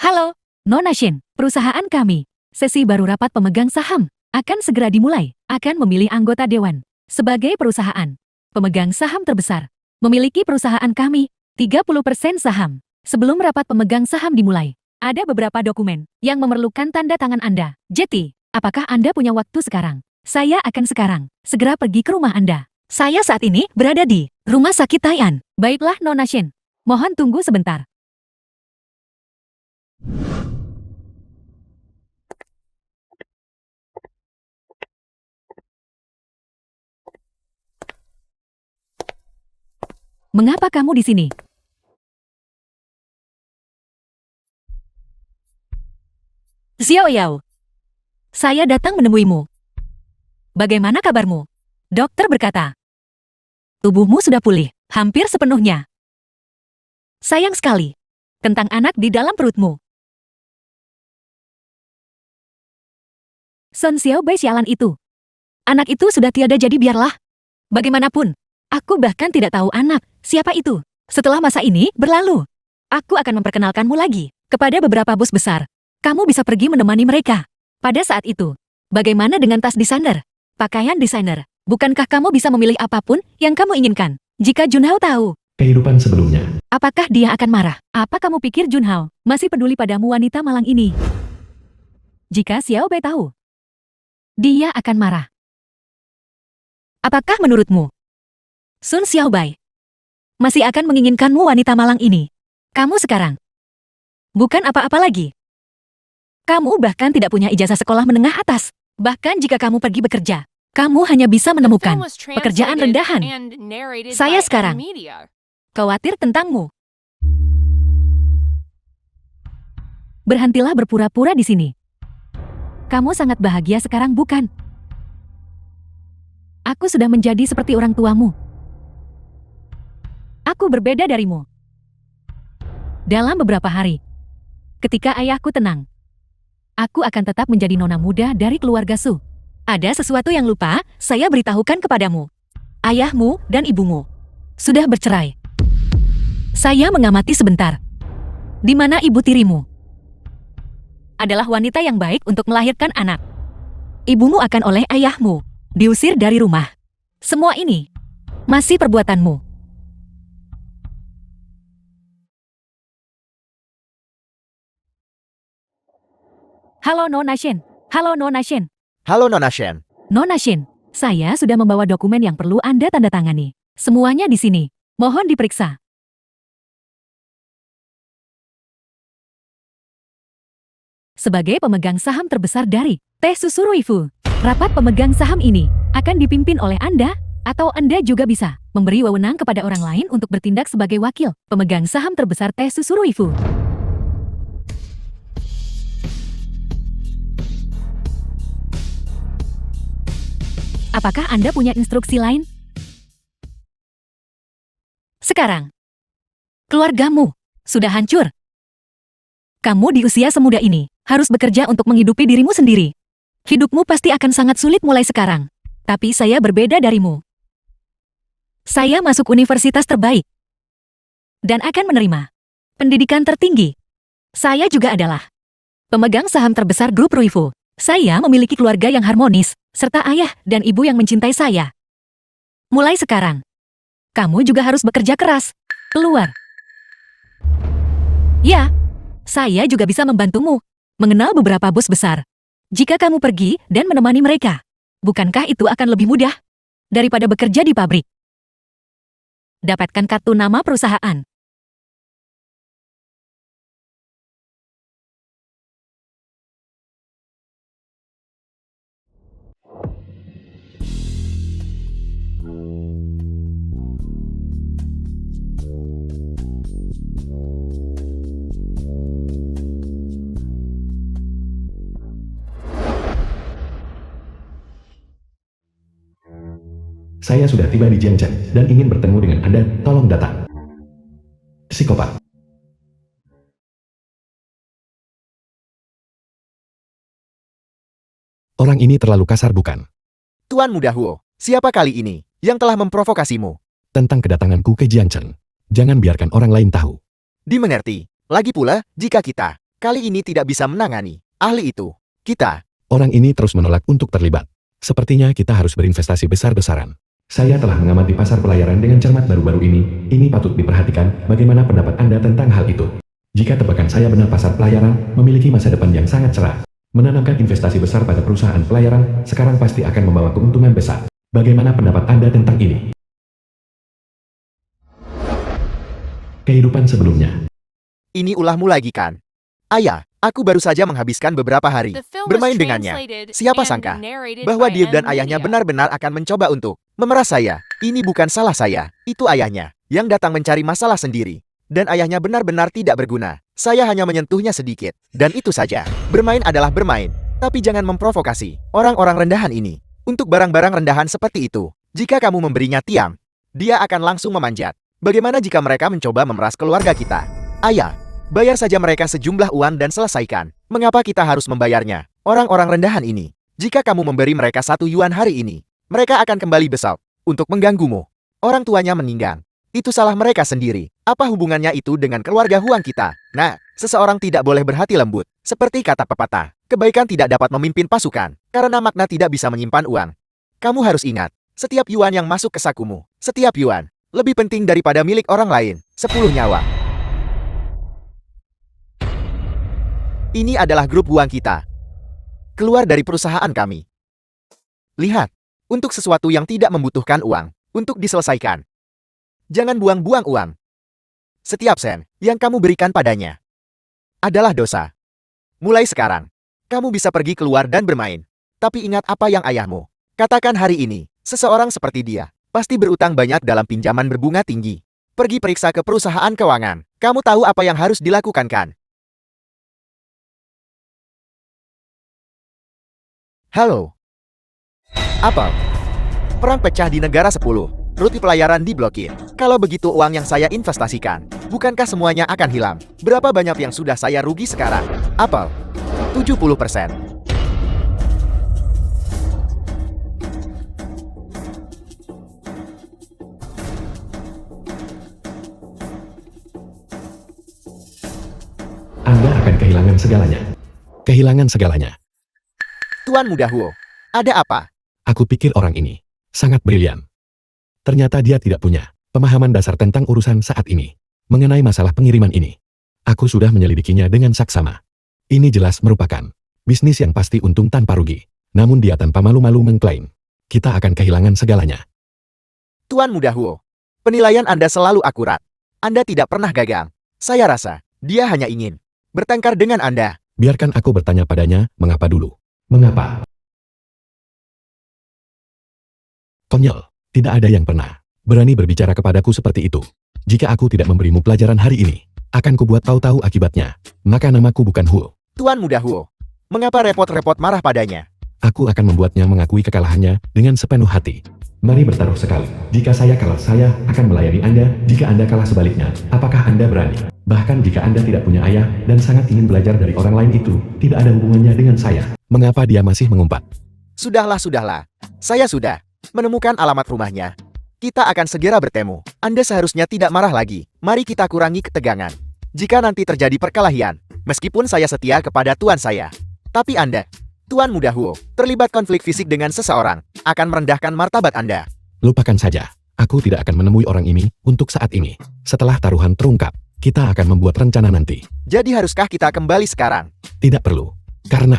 S3: Halo, Nona Shin, perusahaan kami. Sesi baru rapat pemegang saham akan segera dimulai. Akan memilih anggota dewan. Sebagai perusahaan pemegang saham terbesar, memiliki perusahaan kami 30% saham. Sebelum rapat pemegang saham dimulai, ada beberapa dokumen yang memerlukan tanda tangan Anda. Jetty, apakah Anda punya waktu sekarang? Saya akan sekarang segera pergi ke rumah Anda. Saya saat ini berada di rumah sakit Taian. Baiklah, Nona Shin. Mohon tunggu sebentar. Mengapa kamu di sini? Xiao Yao, saya datang menemuimu. Bagaimana kabarmu? Dokter berkata, tubuhmu sudah pulih, hampir sepenuhnya. Sayang sekali, tentang anak di dalam perutmu. Sun Xiaobai sialan itu. Anak itu sudah tiada jadi biarlah. Bagaimanapun, aku bahkan tidak tahu anak, siapa itu. Setelah masa ini berlalu, aku akan memperkenalkanmu lagi kepada beberapa bos besar. Kamu bisa pergi menemani mereka. Pada saat itu, bagaimana dengan tas desainer? Pakaian desainer. Bukankah kamu bisa memilih apapun yang kamu inginkan? Jika Junhao tahu,
S2: Kehidupan sebelumnya.
S3: apakah dia akan marah? Apa kamu pikir Junhao masih peduli padamu wanita malang ini? Jika Xiao Bei tahu, dia akan marah. Apakah menurutmu, Sun Xiaobai masih akan menginginkanmu wanita malang ini? Kamu sekarang bukan apa-apa lagi. Kamu bahkan tidak punya ijazah sekolah menengah atas. Bahkan jika kamu pergi bekerja, kamu hanya bisa
S4: The
S3: menemukan
S4: film was
S3: pekerjaan
S4: translated
S3: rendahan.
S4: and narrated
S3: Saya
S4: by
S3: sekarang
S4: Media.
S3: khawatir tentangmu. Berhentilah berpura-pura di sini. Kamu sangat bahagia sekarang, bukan? Aku sudah menjadi seperti orang tuamu. Aku berbeda darimu. Dalam beberapa hari, ketika ayahku tenang, aku akan tetap menjadi nona muda dari keluarga Su. Ada sesuatu yang lupa saya beritahukan kepadamu. Ayahmu dan ibumu sudah bercerai. Saya mengamati sebentar. Di mana ibu tirimu? Adalah wanita yang baik untuk melahirkan anak. Ibumu akan oleh ayahmu diusir dari rumah. Semua ini masih perbuatanmu. Halo Nona Shin. Halo Nona Shin.
S1: Halo Nona Shen.
S3: Nona Shin, saya sudah membawa dokumen yang perlu Anda tanda tangani. Semuanya di sini. Mohon diperiksa. Sebagai pemegang saham terbesar dari Teh Susu Ruifu, rapat pemegang saham ini akan dipimpin oleh Anda, atau Anda juga bisa memberi wewenang kepada orang lain untuk bertindak sebagai wakil pemegang saham terbesar Teh Susu Ruifu. Apakah Anda punya instruksi lain? Sekarang, keluargamu sudah hancur. Kamu di usia semuda ini harus bekerja untuk menghidupi dirimu sendiri. Hidupmu pasti akan sangat sulit mulai sekarang. Tapi saya berbeda darimu. Saya masuk universitas terbaik dan akan menerima pendidikan tertinggi. Saya juga adalah pemegang saham terbesar grup Ruifu. Saya memiliki keluarga yang harmonis, serta ayah dan ibu yang mencintai saya. Mulai sekarang, kamu juga harus bekerja keras. Keluar. Ya, saya juga bisa membantumu mengenal beberapa bos besar. Jika kamu pergi dan menemani mereka, bukankah itu akan lebih mudah daripada bekerja di pabrik? Dapatkan kartu nama perusahaan.
S2: Saya sudah tiba di Jiangchen dan ingin bertemu dengan Anda, tolong datang. Psikopat. Orang ini terlalu kasar bukan?
S1: Tuan Muda Huo, siapa kali ini yang telah memprovokasimu?
S2: Tentang kedatanganku ke Jiangchen. Jangan biarkan orang lain tahu.
S1: Dimengerti. Lagi pula, jika kita kali ini tidak bisa menangani ahli itu, kita...
S2: Orang ini terus menolak untuk terlibat. Sepertinya kita harus berinvestasi besar-besaran. Saya telah mengamati pasar pelayaran dengan cermat baru-baru ini. Ini patut diperhatikan. Bagaimana pendapat Anda tentang hal itu? Jika tebakan saya benar, pasar pelayaran memiliki masa depan yang sangat cerah. Menanamkan investasi besar pada perusahaan pelayaran sekarang pasti akan membawa keuntungan besar. Bagaimana pendapat Anda tentang ini? Kehidupan sebelumnya.
S1: Ini ulahmu lagi kan? Ayah, aku baru saja menghabiskan beberapa hari
S4: The film was
S1: bermain dengannya.
S4: translated
S1: Siapa
S4: and
S1: sangka
S4: narrated
S1: bahwa
S4: by
S1: dia dan
S4: M.
S1: ayahnya
S4: Media.
S1: benar-benar akan mencoba untuk memeras saya. Ini bukan salah saya, itu ayahnya yang datang mencari masalah sendiri. Dan ayahnya benar-benar tidak berguna. Saya hanya menyentuhnya sedikit. Dan itu saja. Bermain adalah bermain. Tapi jangan memprovokasi orang-orang rendahan ini. Untuk barang-barang rendahan seperti itu, jika kamu memberinya tiang, dia akan langsung memanjat. Bagaimana jika mereka mencoba memeras keluarga kita? Ayah, bayar saja mereka sejumlah uang dan selesaikan. Mengapa kita harus membayarnya? Orang-orang rendahan ini. Jika kamu memberi mereka 1 yuan hari ini, mereka akan kembali besok untuk mengganggumu. Orang tuanya meninggal. Itu salah mereka sendiri. Apa hubungannya itu dengan keluarga Huang kita? Nah, seseorang tidak boleh berhati lembut. Seperti kata pepatah, kebaikan tidak dapat memimpin pasukan, karena makna tidak bisa menyimpan uang. Kamu harus ingat, setiap yuan yang masuk ke sakumu, setiap yuan, lebih penting daripada milik orang lain, 10 nyawa. Ini adalah grup Huang kita. Keluar dari perusahaan kami. Lihat, untuk sesuatu yang tidak membutuhkan uang, untuk diselesaikan. Jangan buang-buang uang. Setiap sen yang kamu berikan padanya adalah dosa. Mulai sekarang, kamu bisa pergi keluar dan bermain. Tapi ingat apa yang ayahmu katakan hari ini. Seseorang seperti dia pasti berutang banyak dalam pinjaman berbunga tinggi. Pergi periksa ke perusahaan keuangan. Kamu tahu apa yang harus dilakukan kan? Halo. Apa? Perang pecah di negara 10. Rute pelayaran diblokir. Kalau begitu uang yang saya investasikan, bukankah semuanya akan hilang? Berapa banyak yang sudah saya rugi sekarang? Apple, 70%.
S2: Anda akan kehilangan segalanya. Kehilangan segalanya.
S1: Tuan Muda Huo, ada apa?
S2: Aku pikir orang ini sangat brilian. Ternyata dia tidak punya pemahaman dasar tentang urusan saat ini. Mengenai masalah pengiriman ini, aku sudah menyelidikinya dengan saksama. Ini jelas merupakan bisnis yang pasti untung tanpa rugi. Namun dia tanpa malu-malu mengklaim, kita akan kehilangan segalanya.
S1: Tuan Muda Huo, penilaian Anda selalu akurat. Anda tidak pernah gagal. Saya rasa, dia hanya ingin bertengkar dengan Anda.
S2: Biarkan aku bertanya padanya, mengapa dulu? Mengapa? Konyol. Tidak ada yang pernah berani berbicara kepadaku seperti itu. Jika aku tidak memberimu pelajaran hari ini, akan kubuat tahu-tahu akibatnya. Maka namaku bukan Huo.
S1: Tuan Muda Huo, mengapa repot-repot marah padanya?
S2: Aku akan membuatnya mengakui kekalahannya dengan sepenuh hati. Mari bertaruh sekali. Jika saya kalah, saya akan melayani Anda. Jika Anda kalah sebaliknya, apakah Anda berani? Bahkan jika Anda tidak punya ayah dan sangat ingin belajar dari orang lain itu, tidak ada hubungannya dengan saya. Mengapa dia masih mengumpat?
S1: Sudahlah. Saya sudah menemukan alamat rumahnya. Kita akan segera bertemu. Anda seharusnya tidak marah lagi. Mari kita kurangi ketegangan. Jika nanti terjadi perkelahian, meskipun saya setia kepada tuan saya, tapi Anda, Tuan Muda Huo, terlibat konflik fisik dengan seseorang, akan merendahkan martabat Anda.
S2: Lupakan saja. Aku tidak akan menemui orang ini untuk saat ini. Setelah taruhan terungkap, kita akan membuat rencana nanti.
S1: Jadi haruskah kita kembali sekarang?
S2: Tidak perlu. Karena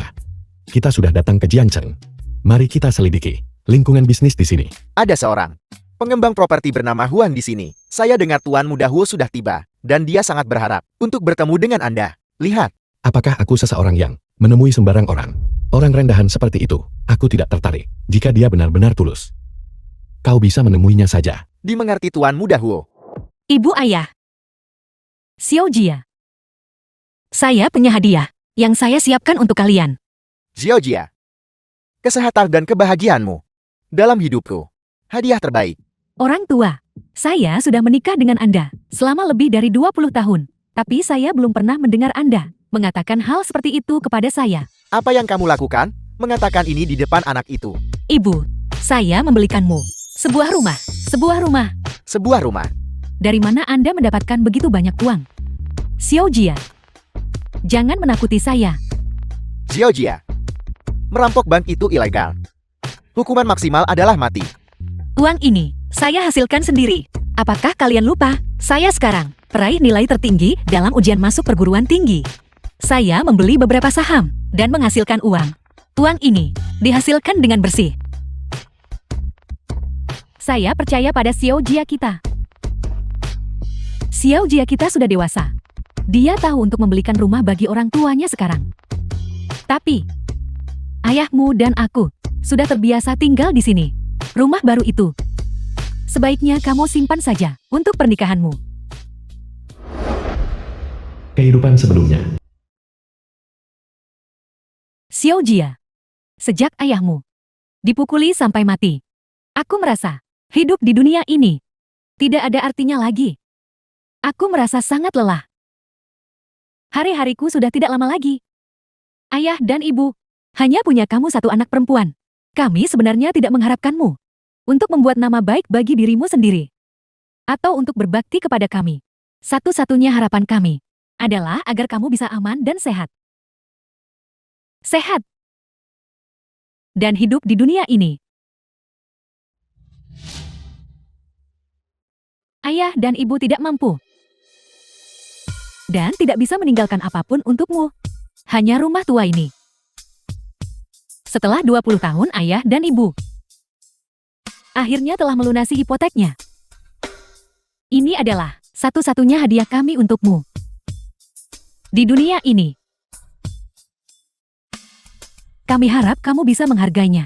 S2: kita sudah datang ke Jiangchen. Mari kita selidiki lingkungan bisnis di sini.
S1: Ada seorang pengembang properti bernama Huan di sini. Saya dengar Tuan Muda Huo sudah tiba, dan dia sangat berharap untuk bertemu dengan Anda. Lihat.
S2: Apakah aku seseorang yang menemui sembarang orang? Orang rendahan seperti itu, aku tidak tertarik. Jika dia benar-benar tulus, Kau bisa menemuinya saja.
S1: Dimengerti Tuan Muda Huo.
S3: Ibu ayah. Xiao Jia. Saya punya hadiah yang saya siapkan untuk kalian.
S1: Xiao Jia. Kesehatan dan kebahagiaanmu. Dalam hidupku. Hadiah terbaik.
S3: Orang tua, saya sudah menikah dengan Anda selama lebih dari 20 tahun. Tapi saya belum pernah mendengar Anda mengatakan hal seperti itu kepada saya.
S1: Apa yang kamu lakukan? Mengatakan ini di depan anak itu.
S3: Ibu, saya membelikanmu sebuah rumah. Sebuah rumah.
S1: Sebuah rumah.
S3: Dari mana Anda mendapatkan begitu banyak uang? Xiao Jia. Jangan menakuti saya.
S1: Xiao Jia. Merampok bank itu ilegal. Hukuman maksimal adalah mati.
S3: Uang ini saya hasilkan sendiri. Apakah kalian lupa? Saya sekarang peraih nilai tertinggi dalam ujian masuk perguruan tinggi. Saya membeli beberapa saham dan menghasilkan uang. Uang ini dihasilkan dengan bersih. Saya percaya pada Xiao Jia kita. Xiao Jia kita sudah dewasa. Dia tahu untuk membelikan rumah bagi orang tuanya sekarang. Tapi ayahmu dan aku sudah terbiasa tinggal di sini. Rumah baru itu sebaiknya kamu simpan saja untuk pernikahanmu.
S2: Kehidupan sebelumnya.
S3: Xiao Jia. Sejak ayahmu dipukuli sampai mati, aku merasa hidup di dunia ini tidak ada artinya lagi. Aku merasa sangat lelah. Hari-hariku sudah tidak lama lagi. Ayah dan ibu hanya punya kamu satu anak perempuan. Kami sebenarnya tidak mengharapkanmu untuk membuat nama baik bagi dirimu sendiri atau untuk berbakti kepada kami. Satu-satunya harapan kami adalah agar kamu bisa aman dan sehat. Sehat dan hidup di dunia ini. Ayah dan ibu tidak mampu dan tidak bisa meninggalkan apapun untukmu. Hanya rumah tua ini. Setelah 20 tahun ayah dan ibu akhirnya telah melunasi hipoteknya. Ini adalah satu-satunya hadiah kami untukmu di dunia ini. Kami harap kamu bisa menghargainya.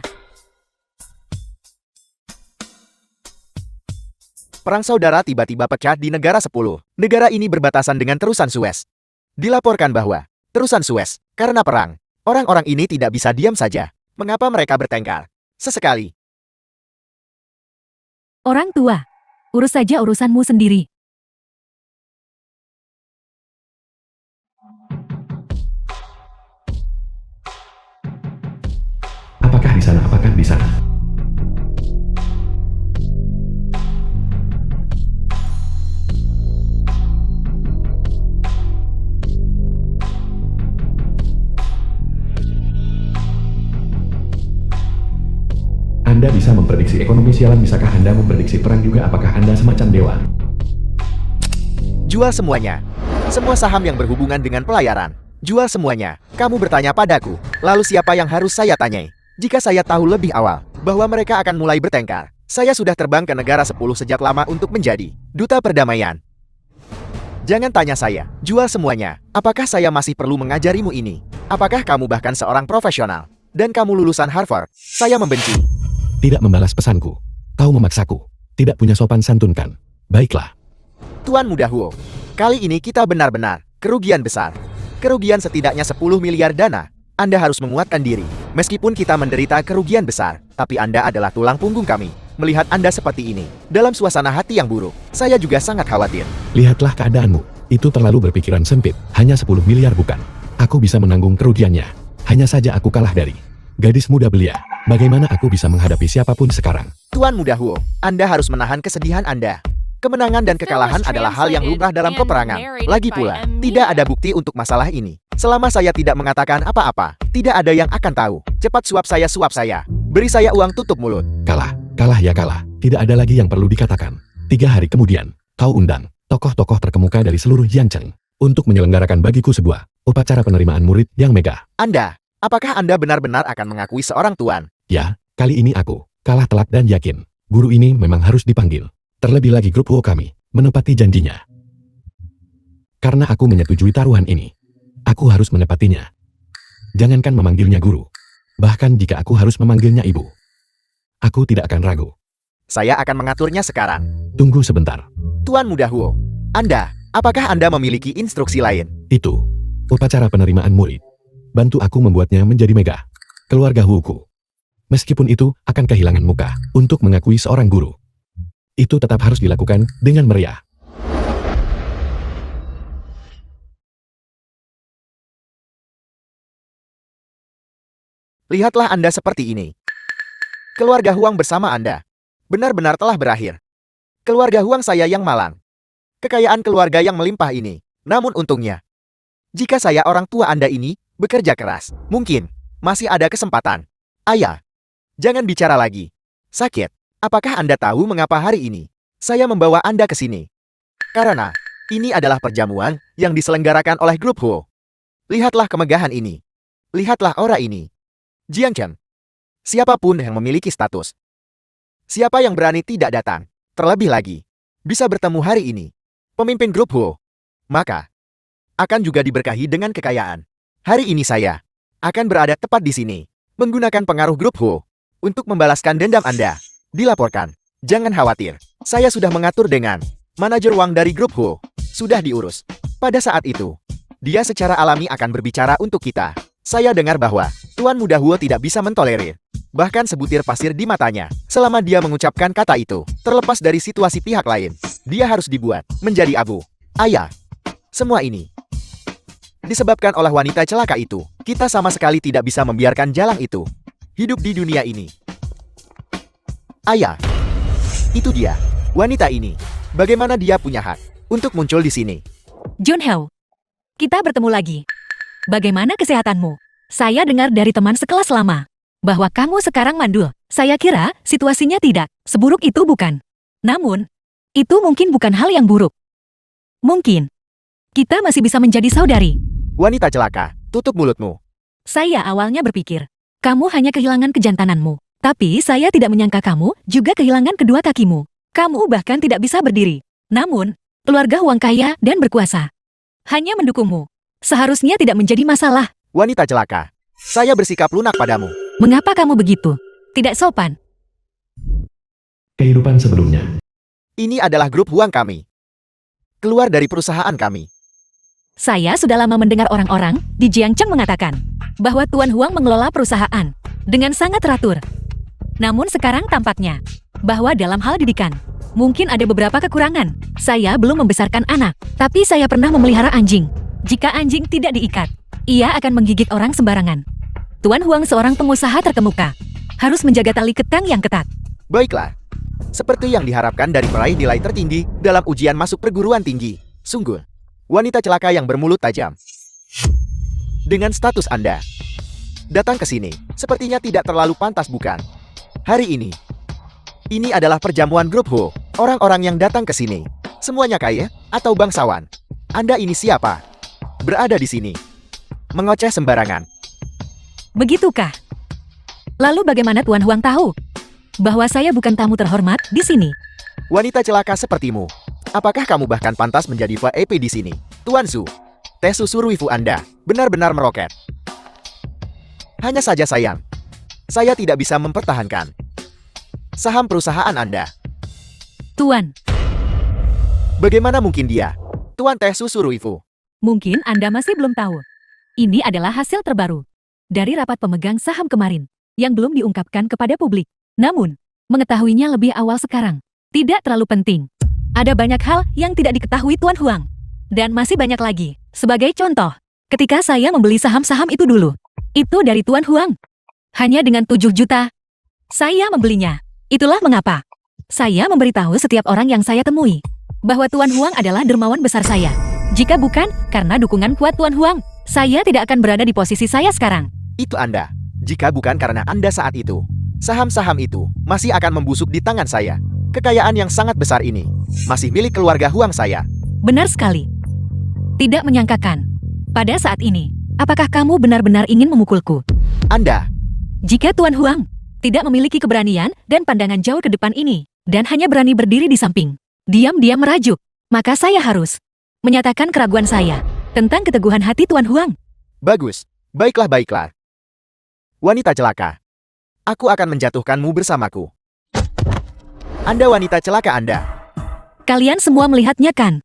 S1: Perang saudara tiba-tiba pecah di negara 10. Negara ini berbatasan dengan terusan Suez. Dilaporkan bahwa terusan Suez, karena perang, orang-orang ini tidak bisa diam saja. Mengapa mereka bertengkar? Sesekali.
S3: Orang tua, urus saja urusanmu sendiri.
S2: Apakah di sana? Apakah di sana? Anda bisa memprediksi ekonomi sialan, bisakah Anda memprediksi perang juga? Apakah Anda semacam dewa?
S1: Jual semuanya. Semua saham yang berhubungan dengan pelayaran. Jual semuanya. Kamu bertanya padaku, lalu siapa yang harus saya tanyai? Jika saya tahu lebih awal bahwa mereka akan mulai bertengkar, saya sudah terbang ke negara 10 sejak lama untuk menjadi duta perdamaian. Jangan tanya saya, jual semuanya. Apakah saya masih perlu mengajarimu ini? Apakah kamu bahkan seorang profesional? Dan kamu lulusan Harvard? Saya membenci.
S2: Tidak membalas pesanku. Kau memaksaku. Tidak punya sopan santun kan? Baiklah.
S1: Tuan Muda Huo, kali ini kita benar-benar kerugian besar. Kerugian setidaknya 10 miliar dana. Anda harus menguatkan diri. Meskipun kita menderita kerugian besar, tapi Anda adalah tulang punggung kami. Melihat Anda seperti ini, dalam suasana hati yang buruk, saya juga sangat khawatir.
S2: Lihatlah keadaanmu. Itu terlalu berpikiran sempit. Hanya 10 miliar bukan. Aku bisa menanggung kerugiannya. Hanya saja aku kalah dari gadis muda belia. Bagaimana aku bisa menghadapi siapapun sekarang?
S1: Tuan Muda Huo, Anda harus menahan kesedihan Anda. Kemenangan dan kekalahan adalah hal yang lumrah dalam peperangan. Lagi pula, tidak ada bukti untuk masalah ini. Selama saya tidak mengatakan apa-apa, tidak ada yang akan tahu. Cepat suap saya. Beri saya uang tutup mulut.
S2: Kalah ya kalah. Tidak ada lagi yang perlu dikatakan. 3 hari kemudian, kau undang tokoh-tokoh terkemuka dari seluruh Yancheng untuk menyelenggarakan bagiku sebuah upacara penerimaan murid yang megah.
S1: Apakah Anda benar-benar akan mengakui seorang tuan?
S2: Ya, kali ini aku kalah telak dan yakin. Guru ini memang harus dipanggil. Terlebih lagi grup Huo kami menepati janjinya. Karena aku menyetujui taruhan ini, aku harus menepatinya. Jangankan memanggilnya guru. Bahkan jika aku harus memanggilnya ibu, aku tidak akan ragu.
S1: Saya akan mengaturnya sekarang.
S2: Tunggu sebentar.
S1: Tuan Muda Huo, apakah Anda memiliki instruksi lain?
S2: Itu upacara penerimaan murid. Bantu aku membuatnya menjadi megah. Keluarga Huku. Meskipun itu akan kehilangan muka untuk mengakui seorang guru. Itu tetap harus dilakukan dengan meriah.
S1: Lihatlah Anda seperti ini. Keluarga Huang bersama Anda benar-benar telah berakhir. Keluarga Huang saya yang malang. Kekayaan keluarga yang melimpah ini. Namun untungnya, jika saya orang tua Anda ini bekerja keras, mungkin masih ada kesempatan. Ayah, jangan bicara lagi. Sakit. Apakah Anda tahu mengapa hari ini saya membawa Anda ke sini? Karena ini adalah perjamuan yang diselenggarakan oleh grup Huo. Lihatlah kemegahan ini. Lihatlah aura ini. Jiang Chen. Siapapun yang memiliki status. Siapa yang berani tidak datang, terlebih lagi, bisa bertemu hari ini. Pemimpin grup Huo. Maka, akan juga diberkahi dengan kekayaan. Hari ini saya akan berada tepat di sini, menggunakan pengaruh grup Huo untuk membalaskan dendam Anda. Dilaporkan. Jangan khawatir. Saya sudah mengatur dengan manajer Wang dari grup Huo. Sudah diurus. Pada saat itu, dia secara alami akan berbicara untuk kita. Saya dengar bahwa Tuan Muda Huo tidak bisa mentolerir bahkan sebutir pasir di matanya selama dia mengucapkan kata itu. Terlepas dari situasi pihak lain, dia harus dibuat menjadi abu. Ayah, semua ini disebabkan oleh wanita celaka itu. Kita sama sekali tidak bisa membiarkan Jalang itu hidup di dunia ini. Ayah, itu dia, wanita ini. Bagaimana dia punya hak untuk muncul di sini?
S3: Junhao, kita bertemu lagi. Bagaimana kesehatanmu? Saya dengar dari teman sekelas lama bahwa kamu sekarang mandul. Saya kira situasinya tidak seburuk itu, bukan? Namun, itu mungkin bukan hal yang buruk. Mungkin kita masih bisa menjadi saudari.
S1: Wanita celaka, tutup mulutmu.
S3: Saya awalnya berpikir kamu hanya kehilangan kejantananmu, tapi saya tidak menyangka kamu juga kehilangan kedua kakimu. Kamu bahkan tidak bisa berdiri. Namun, keluarga Huang kaya dan berkuasa hanya mendukungmu. Seharusnya tidak menjadi masalah.
S1: Wanita celaka, saya bersikap lunak padamu.
S3: Mengapa kamu begitu? Tidak sopan.
S2: Kehidupan sebelumnya.
S1: Ini adalah grup Huang kami. Keluar dari perusahaan kami.
S3: Saya sudah lama mendengar orang-orang di Jiangcheng mengatakan bahwa Tuan Huang mengelola perusahaan dengan sangat teratur. Namun sekarang tampaknya bahwa dalam hal didikan mungkin ada beberapa kekurangan. Saya belum membesarkan anak, tapi saya pernah memelihara anjing. Jika anjing tidak diikat, ia akan menggigit orang sembarangan. Tuan Huang seorang pengusaha terkemuka, harus menjaga tali ketang yang ketat.
S1: Baiklah. Seperti yang diharapkan dari peraih nilai tertinggi dalam ujian masuk perguruan tinggi. Sungguh, wanita celaka yang bermulut tajam. Dengan status Anda datang ke sini, sepertinya tidak terlalu pantas, bukan? Hari ini adalah perjamuan grup Huo. Orang-orang yang datang ke sini, semuanya kaya atau bangsawan. Anda ini siapa? Berada di sini, mengoceh sembarangan.
S3: Begitukah? Lalu bagaimana Tuan Huang tahu bahwa saya bukan tamu terhormat di sini?
S1: Wanita celaka sepertimu, apakah kamu bahkan pantas menjadi VIP di sini? Tuan Su, teh susu Ruifu Anda benar-benar meroket. Hanya saja sayang, saya tidak bisa mempertahankan saham perusahaan Anda.
S3: Tuan,
S1: Bagaimana mungkin dia? Tuan teh susu Ruifu.
S3: mungkin Anda masih belum tahu. Ini adalah hasil terbaru dari rapat pemegang saham kemarin yang belum diungkapkan kepada publik. Namun, mengetahuinya lebih awal sekarang tidak terlalu penting. Ada banyak hal yang tidak diketahui Tuan Huang. Dan masih banyak lagi. Sebagai contoh, ketika saya membeli saham-saham itu dulu, itu dari Tuan Huang. Hanya dengan 7 juta, saya membelinya. Itulah mengapa saya memberitahu setiap orang yang saya temui bahwa Tuan Huang adalah dermawan besar saya. Jika bukan karena dukungan kuat Tuan Huang, saya tidak akan berada di posisi saya sekarang.
S1: Itu Anda. Jika bukan karena Anda saat itu, saham-saham itu masih akan membusuk di tangan saya. Kekayaan yang sangat besar ini masih milik keluarga Huang saya.
S3: Benar sekali. Tidak menyangkakan. Pada saat ini, apakah kamu benar-benar ingin memukulku?
S1: Anda,
S3: Jika Tuan Huang tidak memiliki keberanian dan pandangan jauh ke depan ini, dan hanya berani berdiri di samping, diam-diam merajuk, maka saya harus menyatakan keraguan saya tentang keteguhan hati Tuan Huang.
S1: bagus. Baiklah. Wanita celaka, aku akan menjatuhkanmu bersamaku. Anda wanita celaka Anda.
S3: Kalian semua melihatnya kan?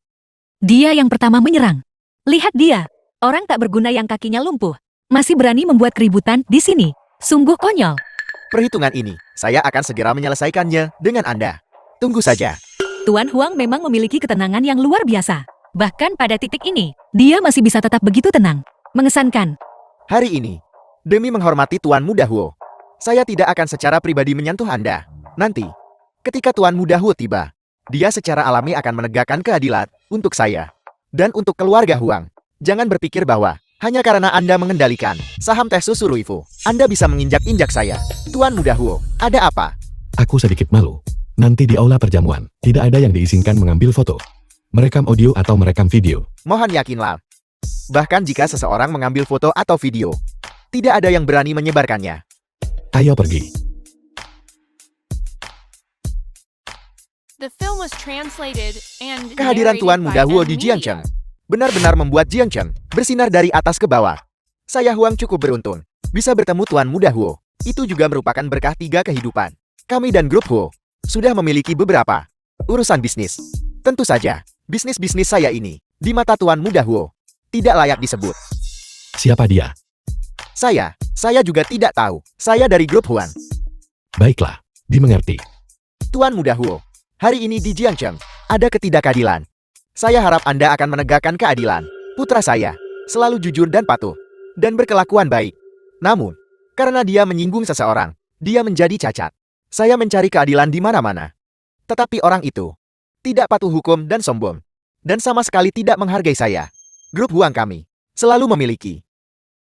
S3: Dia yang pertama menyerang. Lihat dia, orang tak berguna yang kakinya lumpuh. Masih berani membuat keributan di sini. Sungguh konyol.
S1: Perhitungan ini, saya akan segera menyelesaikannya dengan Anda. Tunggu saja.
S3: Tuan Huang memang memiliki ketenangan yang luar biasa. Bahkan pada titik ini, dia masih bisa tetap begitu tenang. Mengesankan.
S1: Hari ini, demi menghormati Tuan Muda Huo, saya tidak akan secara pribadi menyentuh Anda. Nanti, ketika Tuan Muda Huo tiba, dia secara alami akan menegakkan keadilan untuk saya dan untuk keluarga Huang. Jangan berpikir bahwa hanya karena Anda mengendalikan saham teh susu Ruifu, Anda bisa menginjak-injak saya. Tuan Muda Huo, ada apa?
S2: Aku sedikit malu. Nanti di aula perjamuan, tidak ada yang diizinkan mengambil foto, merekam audio atau merekam video.
S1: Mohon yakinlah. Bahkan jika seseorang mengambil foto atau video, tidak ada yang berani menyebarkannya.
S2: Ayo pergi.
S4: The film was translated and
S1: Kehadiran Tuan
S4: narrated
S1: Muda
S4: by
S1: Huo
S4: M
S1: di
S4: Media.
S1: Jiangcheng benar-benar membuat Jiangcheng bersinar dari atas ke bawah. Saya Huang cukup beruntung bisa bertemu Tuan Muda Huo. Itu juga merupakan berkah 3 kehidupan. Kami dan grup Huo sudah memiliki beberapa urusan bisnis. Tentu saja, bisnis-bisnis saya ini di mata Tuan Muda Huo tidak layak disebut.
S2: Siapa dia?
S1: Saya juga tidak tahu. Saya dari grup Huan.
S2: Baiklah, dimengerti.
S1: Tuan Muda Huo, hari ini di Jiangcheng ada ketidakadilan. Saya harap Anda akan menegakkan keadilan. Putra saya selalu jujur dan patuh dan berkelakuan baik. Namun, karena dia menyinggung seseorang, dia menjadi cacat. Saya mencari keadilan di mana-mana. Tetapi orang itu tidak patuh hukum dan sombong, dan sama sekali tidak menghargai saya. Grup Huang kami selalu memiliki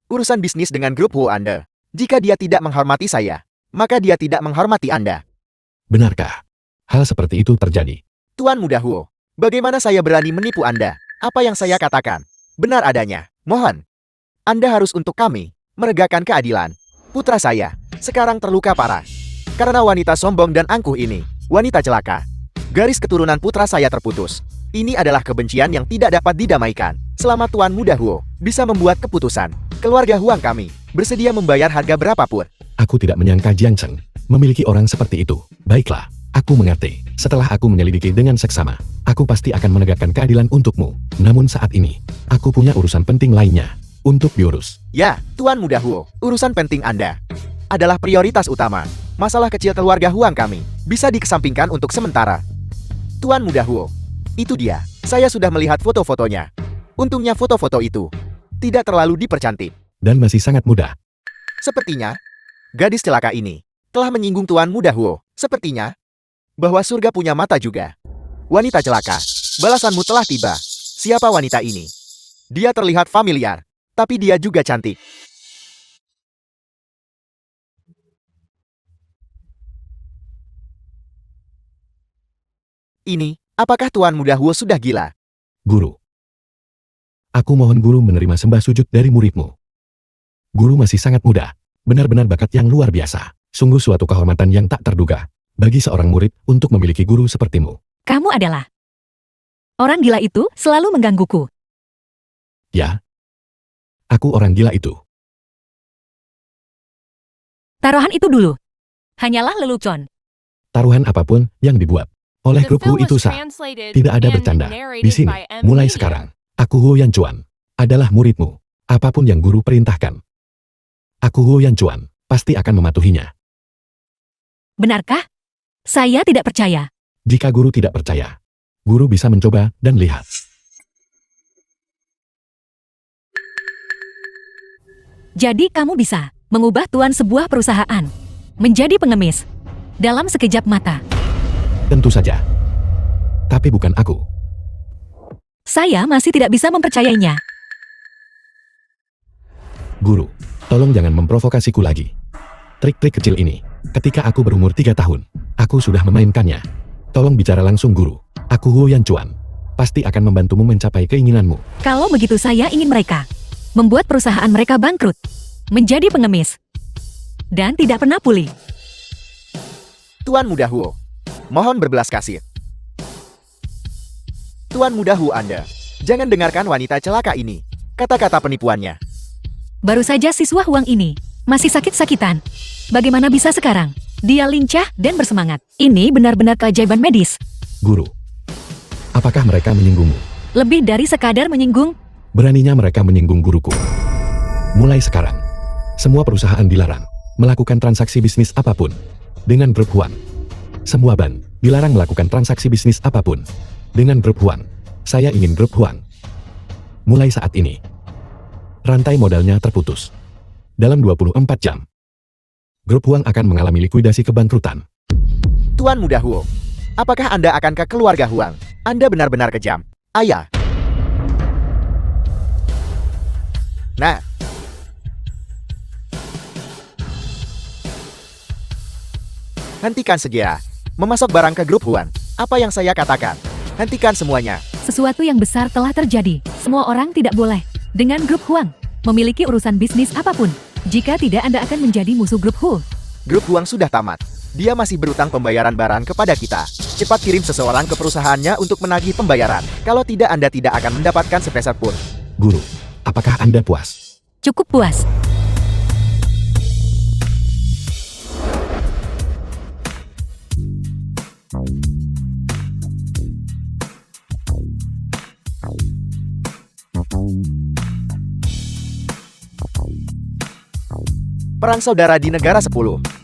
S1: urusan bisnis dengan grup Huo Anda. Jika dia tidak menghormati saya, maka dia tidak menghormati Anda.
S2: Benarkah hal seperti itu terjadi?
S1: Tuan Muda Huo, bagaimana saya berani menipu Anda? Apa yang saya katakan benar adanya. Mohon, Anda harus untuk kami menegakkan keadilan. Putra saya sekarang terluka parah karena wanita sombong dan angkuh ini, wanita celaka. Garis keturunan putra saya terputus. Ini adalah kebencian yang tidak dapat didamaikan. Selama Tuan Muda Huo bisa membuat keputusan, keluarga Huang kami bersedia membayar harga berapapun.
S2: Aku tidak menyangka Jiangcheng memiliki orang seperti itu. Baiklah, aku mengerti. Setelah aku menyelidiki dengan seksama, aku pasti akan menegakkan keadilan untukmu. Namun saat ini, aku punya urusan penting lainnya untuk diurus.
S1: Ya, Tuan Muda Huo, urusan penting Anda adalah prioritas utama. Masalah kecil keluarga Huang kami bisa dikesampingkan untuk sementara. Tuan Muda Huo, itu dia. Saya sudah melihat foto-fotonya. Untungnya foto-foto itu tidak terlalu dipercantik.
S2: Dan masih sangat mudah.
S1: Sepertinya, gadis celaka ini telah menyinggung Tuan Muda Huo. Sepertinya, bahwa surga punya mata juga. Wanita celaka, balasanmu telah tiba. Siapa wanita ini? Dia terlihat familiar, tapi dia juga cantik. Ini, apakah Tuan Muda Huo sudah gila?
S2: Guru. Aku mohon guru menerima sembah sujud dari muridmu. Guru masih sangat muda. Benar-benar bakat yang luar biasa. Sungguh suatu kehormatan yang tak terduga bagi seorang murid untuk memiliki guru sepertimu.
S3: Kamu adalah orang gila itu selalu menggangguku.
S2: Ya. Aku orang gila itu.
S3: Taruhan itu dulu. Hanyalah lelucon.
S2: Taruhan apapun yang dibuat oleh
S4: The
S2: grup Hu
S4: film
S2: itu
S4: was
S2: sah.
S4: translated
S2: Tidak ada
S4: and
S2: bercanda.
S4: narrated
S2: Di sini,
S4: by M
S2: mulai
S4: Media.
S2: sekarang, aku Hu Yanchuan adalah muridmu. Apapun yang guru perintahkan, aku Hu Yanchuan pasti akan mematuhinya.
S3: Benarkah? Saya tidak percaya.
S2: Jika guru tidak percaya, guru bisa mencoba dan lihat.
S3: Jadi kamu bisa mengubah tuan sebuah perusahaan menjadi pengemis dalam sekejap mata.
S2: Tentu saja. Tapi bukan aku.
S3: Saya masih tidak bisa mempercayainya.
S2: Guru, tolong jangan memprovokasiku lagi. Trik-trik kecil ini, ketika aku berumur 3 tahun, aku sudah memainkannya. Tolong bicara langsung guru. Aku Hu Yanchuan pasti akan membantumu mencapai keinginanmu.
S3: Kalau begitu saya ingin mereka membuat perusahaan mereka bangkrut, menjadi pengemis, dan tidak pernah pulih.
S1: Tuan Muda Huo, mohon berbelas kasih. Tuan Muda Huo Anda, jangan dengarkan wanita celaka ini. Kata-kata penipuannya.
S3: Baru saja siswa Huang ini masih sakit-sakitan. Bagaimana bisa sekarang Dia lincah dan bersemangat. Ini benar-benar keajaiban medis.
S2: Guru, apakah mereka menyinggungmu?
S3: Lebih dari sekadar menyinggung,
S2: Beraninya mereka menyinggung guruku. Mulai sekarang, semua perusahaan dilarang melakukan transaksi bisnis apapun dengan grup Huang. Semua ban dilarang melakukan transaksi bisnis apapun dengan grup Huang. Saya ingin grup Huang. Mulai saat ini, rantai modalnya terputus. Dalam 24 jam, grup Huang akan mengalami likuidasi kebangkrutan.
S1: Tuan Muda Huo, apakah Anda akan ke keluarga Huang? Anda benar-benar kejam. Ayah. Nah, hentikan segera. Memasok barang ke grup Huang. Apa yang saya katakan? Hentikan semuanya.
S3: sesuatu yang besar telah terjadi. Semua orang tidak boleh dengan grup Huang memiliki urusan bisnis apapun. Jika tidak, Anda akan menjadi musuh grup Hu.
S1: Grup Huang sudah tamat. Dia masih berutang pembayaran barang kepada kita. Cepat kirim seseorang ke perusahaannya untuk menagih pembayaran. Kalau tidak, Anda tidak akan mendapatkan sepeser pun.
S2: Guru, apakah Anda puas?
S3: Cukup puas.
S1: Perang saudara di negara 10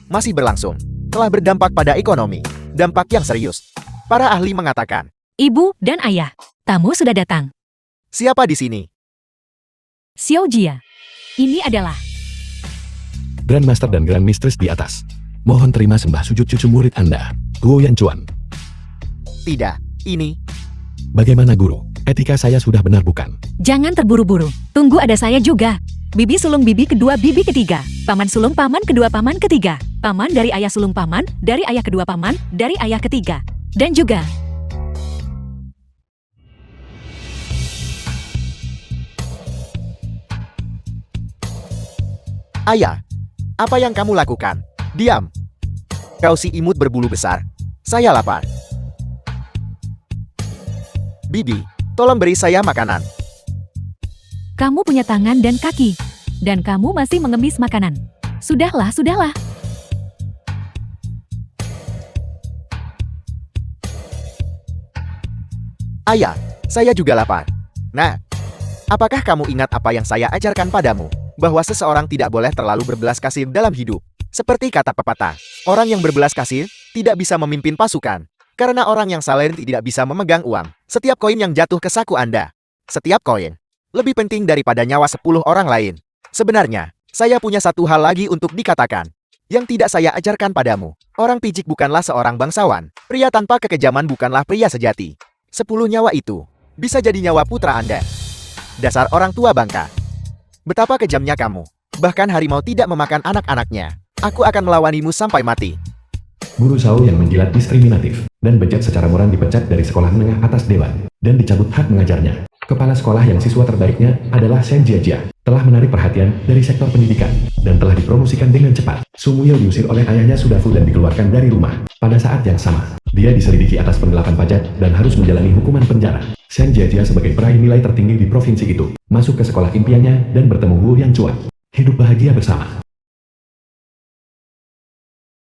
S1: masih berlangsung. Telah berdampak pada ekonomi. Dampak yang serius. Para ahli mengatakan,
S3: Ibu dan ayah, tamu sudah datang.
S1: siapa di sini?
S3: Xiao Jia. Ini adalah
S2: Grandmaster dan Grandmistress di atas. Mohon terima sembah sujud cucu murid Anda, Guo Yanchuan.
S1: Tidak, ini.
S2: Bagaimana guru? Etika saya sudah benar bukan?
S3: jangan terburu-buru. Tunggu, ada saya juga. Bibi sulung bibi kedua bibi ketiga. Paman sulung paman kedua paman ketiga. Paman dari ayah sulung paman, dari ayah kedua paman, dari ayah ketiga. Dan juga
S1: Ayah, apa yang kamu lakukan? Diam. Kau si imut berbulu besar. Saya lapar. Bibi, tolong beri saya makanan.
S3: kamu punya tangan dan kaki. Dan kamu masih mengemis makanan. Sudahlah, sudahlah.
S1: Ayah, saya juga lapar. Nah, apakah kamu ingat apa yang saya ajarkan padamu? Bahwa seseorang tidak boleh terlalu berbelas kasih dalam hidup. Seperti kata pepatah, orang yang berbelas kasih tidak bisa memimpin pasukan. Karena orang yang saleh tidak bisa memegang uang. Setiap koin yang jatuh ke saku Anda. Setiap koin lebih penting daripada nyawa 10 orang lain. Sebenarnya, saya punya satu hal lagi untuk dikatakan. Yang tidak saya ajarkan padamu. Orang picik bukanlah seorang bangsawan. Pria tanpa kekejaman bukanlah pria sejati. 10 nyawa itu bisa jadi nyawa putra Anda. Dasar orang tua bangka. Betapa kejamnya kamu. Bahkan harimau tidak memakan anak-anaknya. Aku akan melawanimu sampai mati.
S2: Guru Shao yang menjilat diskriminatif dan bejat secara murah dipecat dari sekolah menengah atas Dewan dan dicabut hak mengajarnya. Kepala sekolah yang siswa terbaiknya adalah Shen Jiajia, telah menarik perhatian dari sektor pendidikan dan telah dipromosikan dengan cepat. Su Muyo diusir oleh ayahnya Sudafu dan dikeluarkan dari rumah. Pada saat yang sama, dia diselidiki atas penggelapan pajak dan harus menjalani hukuman penjara. Shen Jiajia sebagai peraih nilai tertinggi di provinsi itu, masuk ke sekolah impiannya dan bertemu Wu Yanchuan. Hidup bahagia bersama.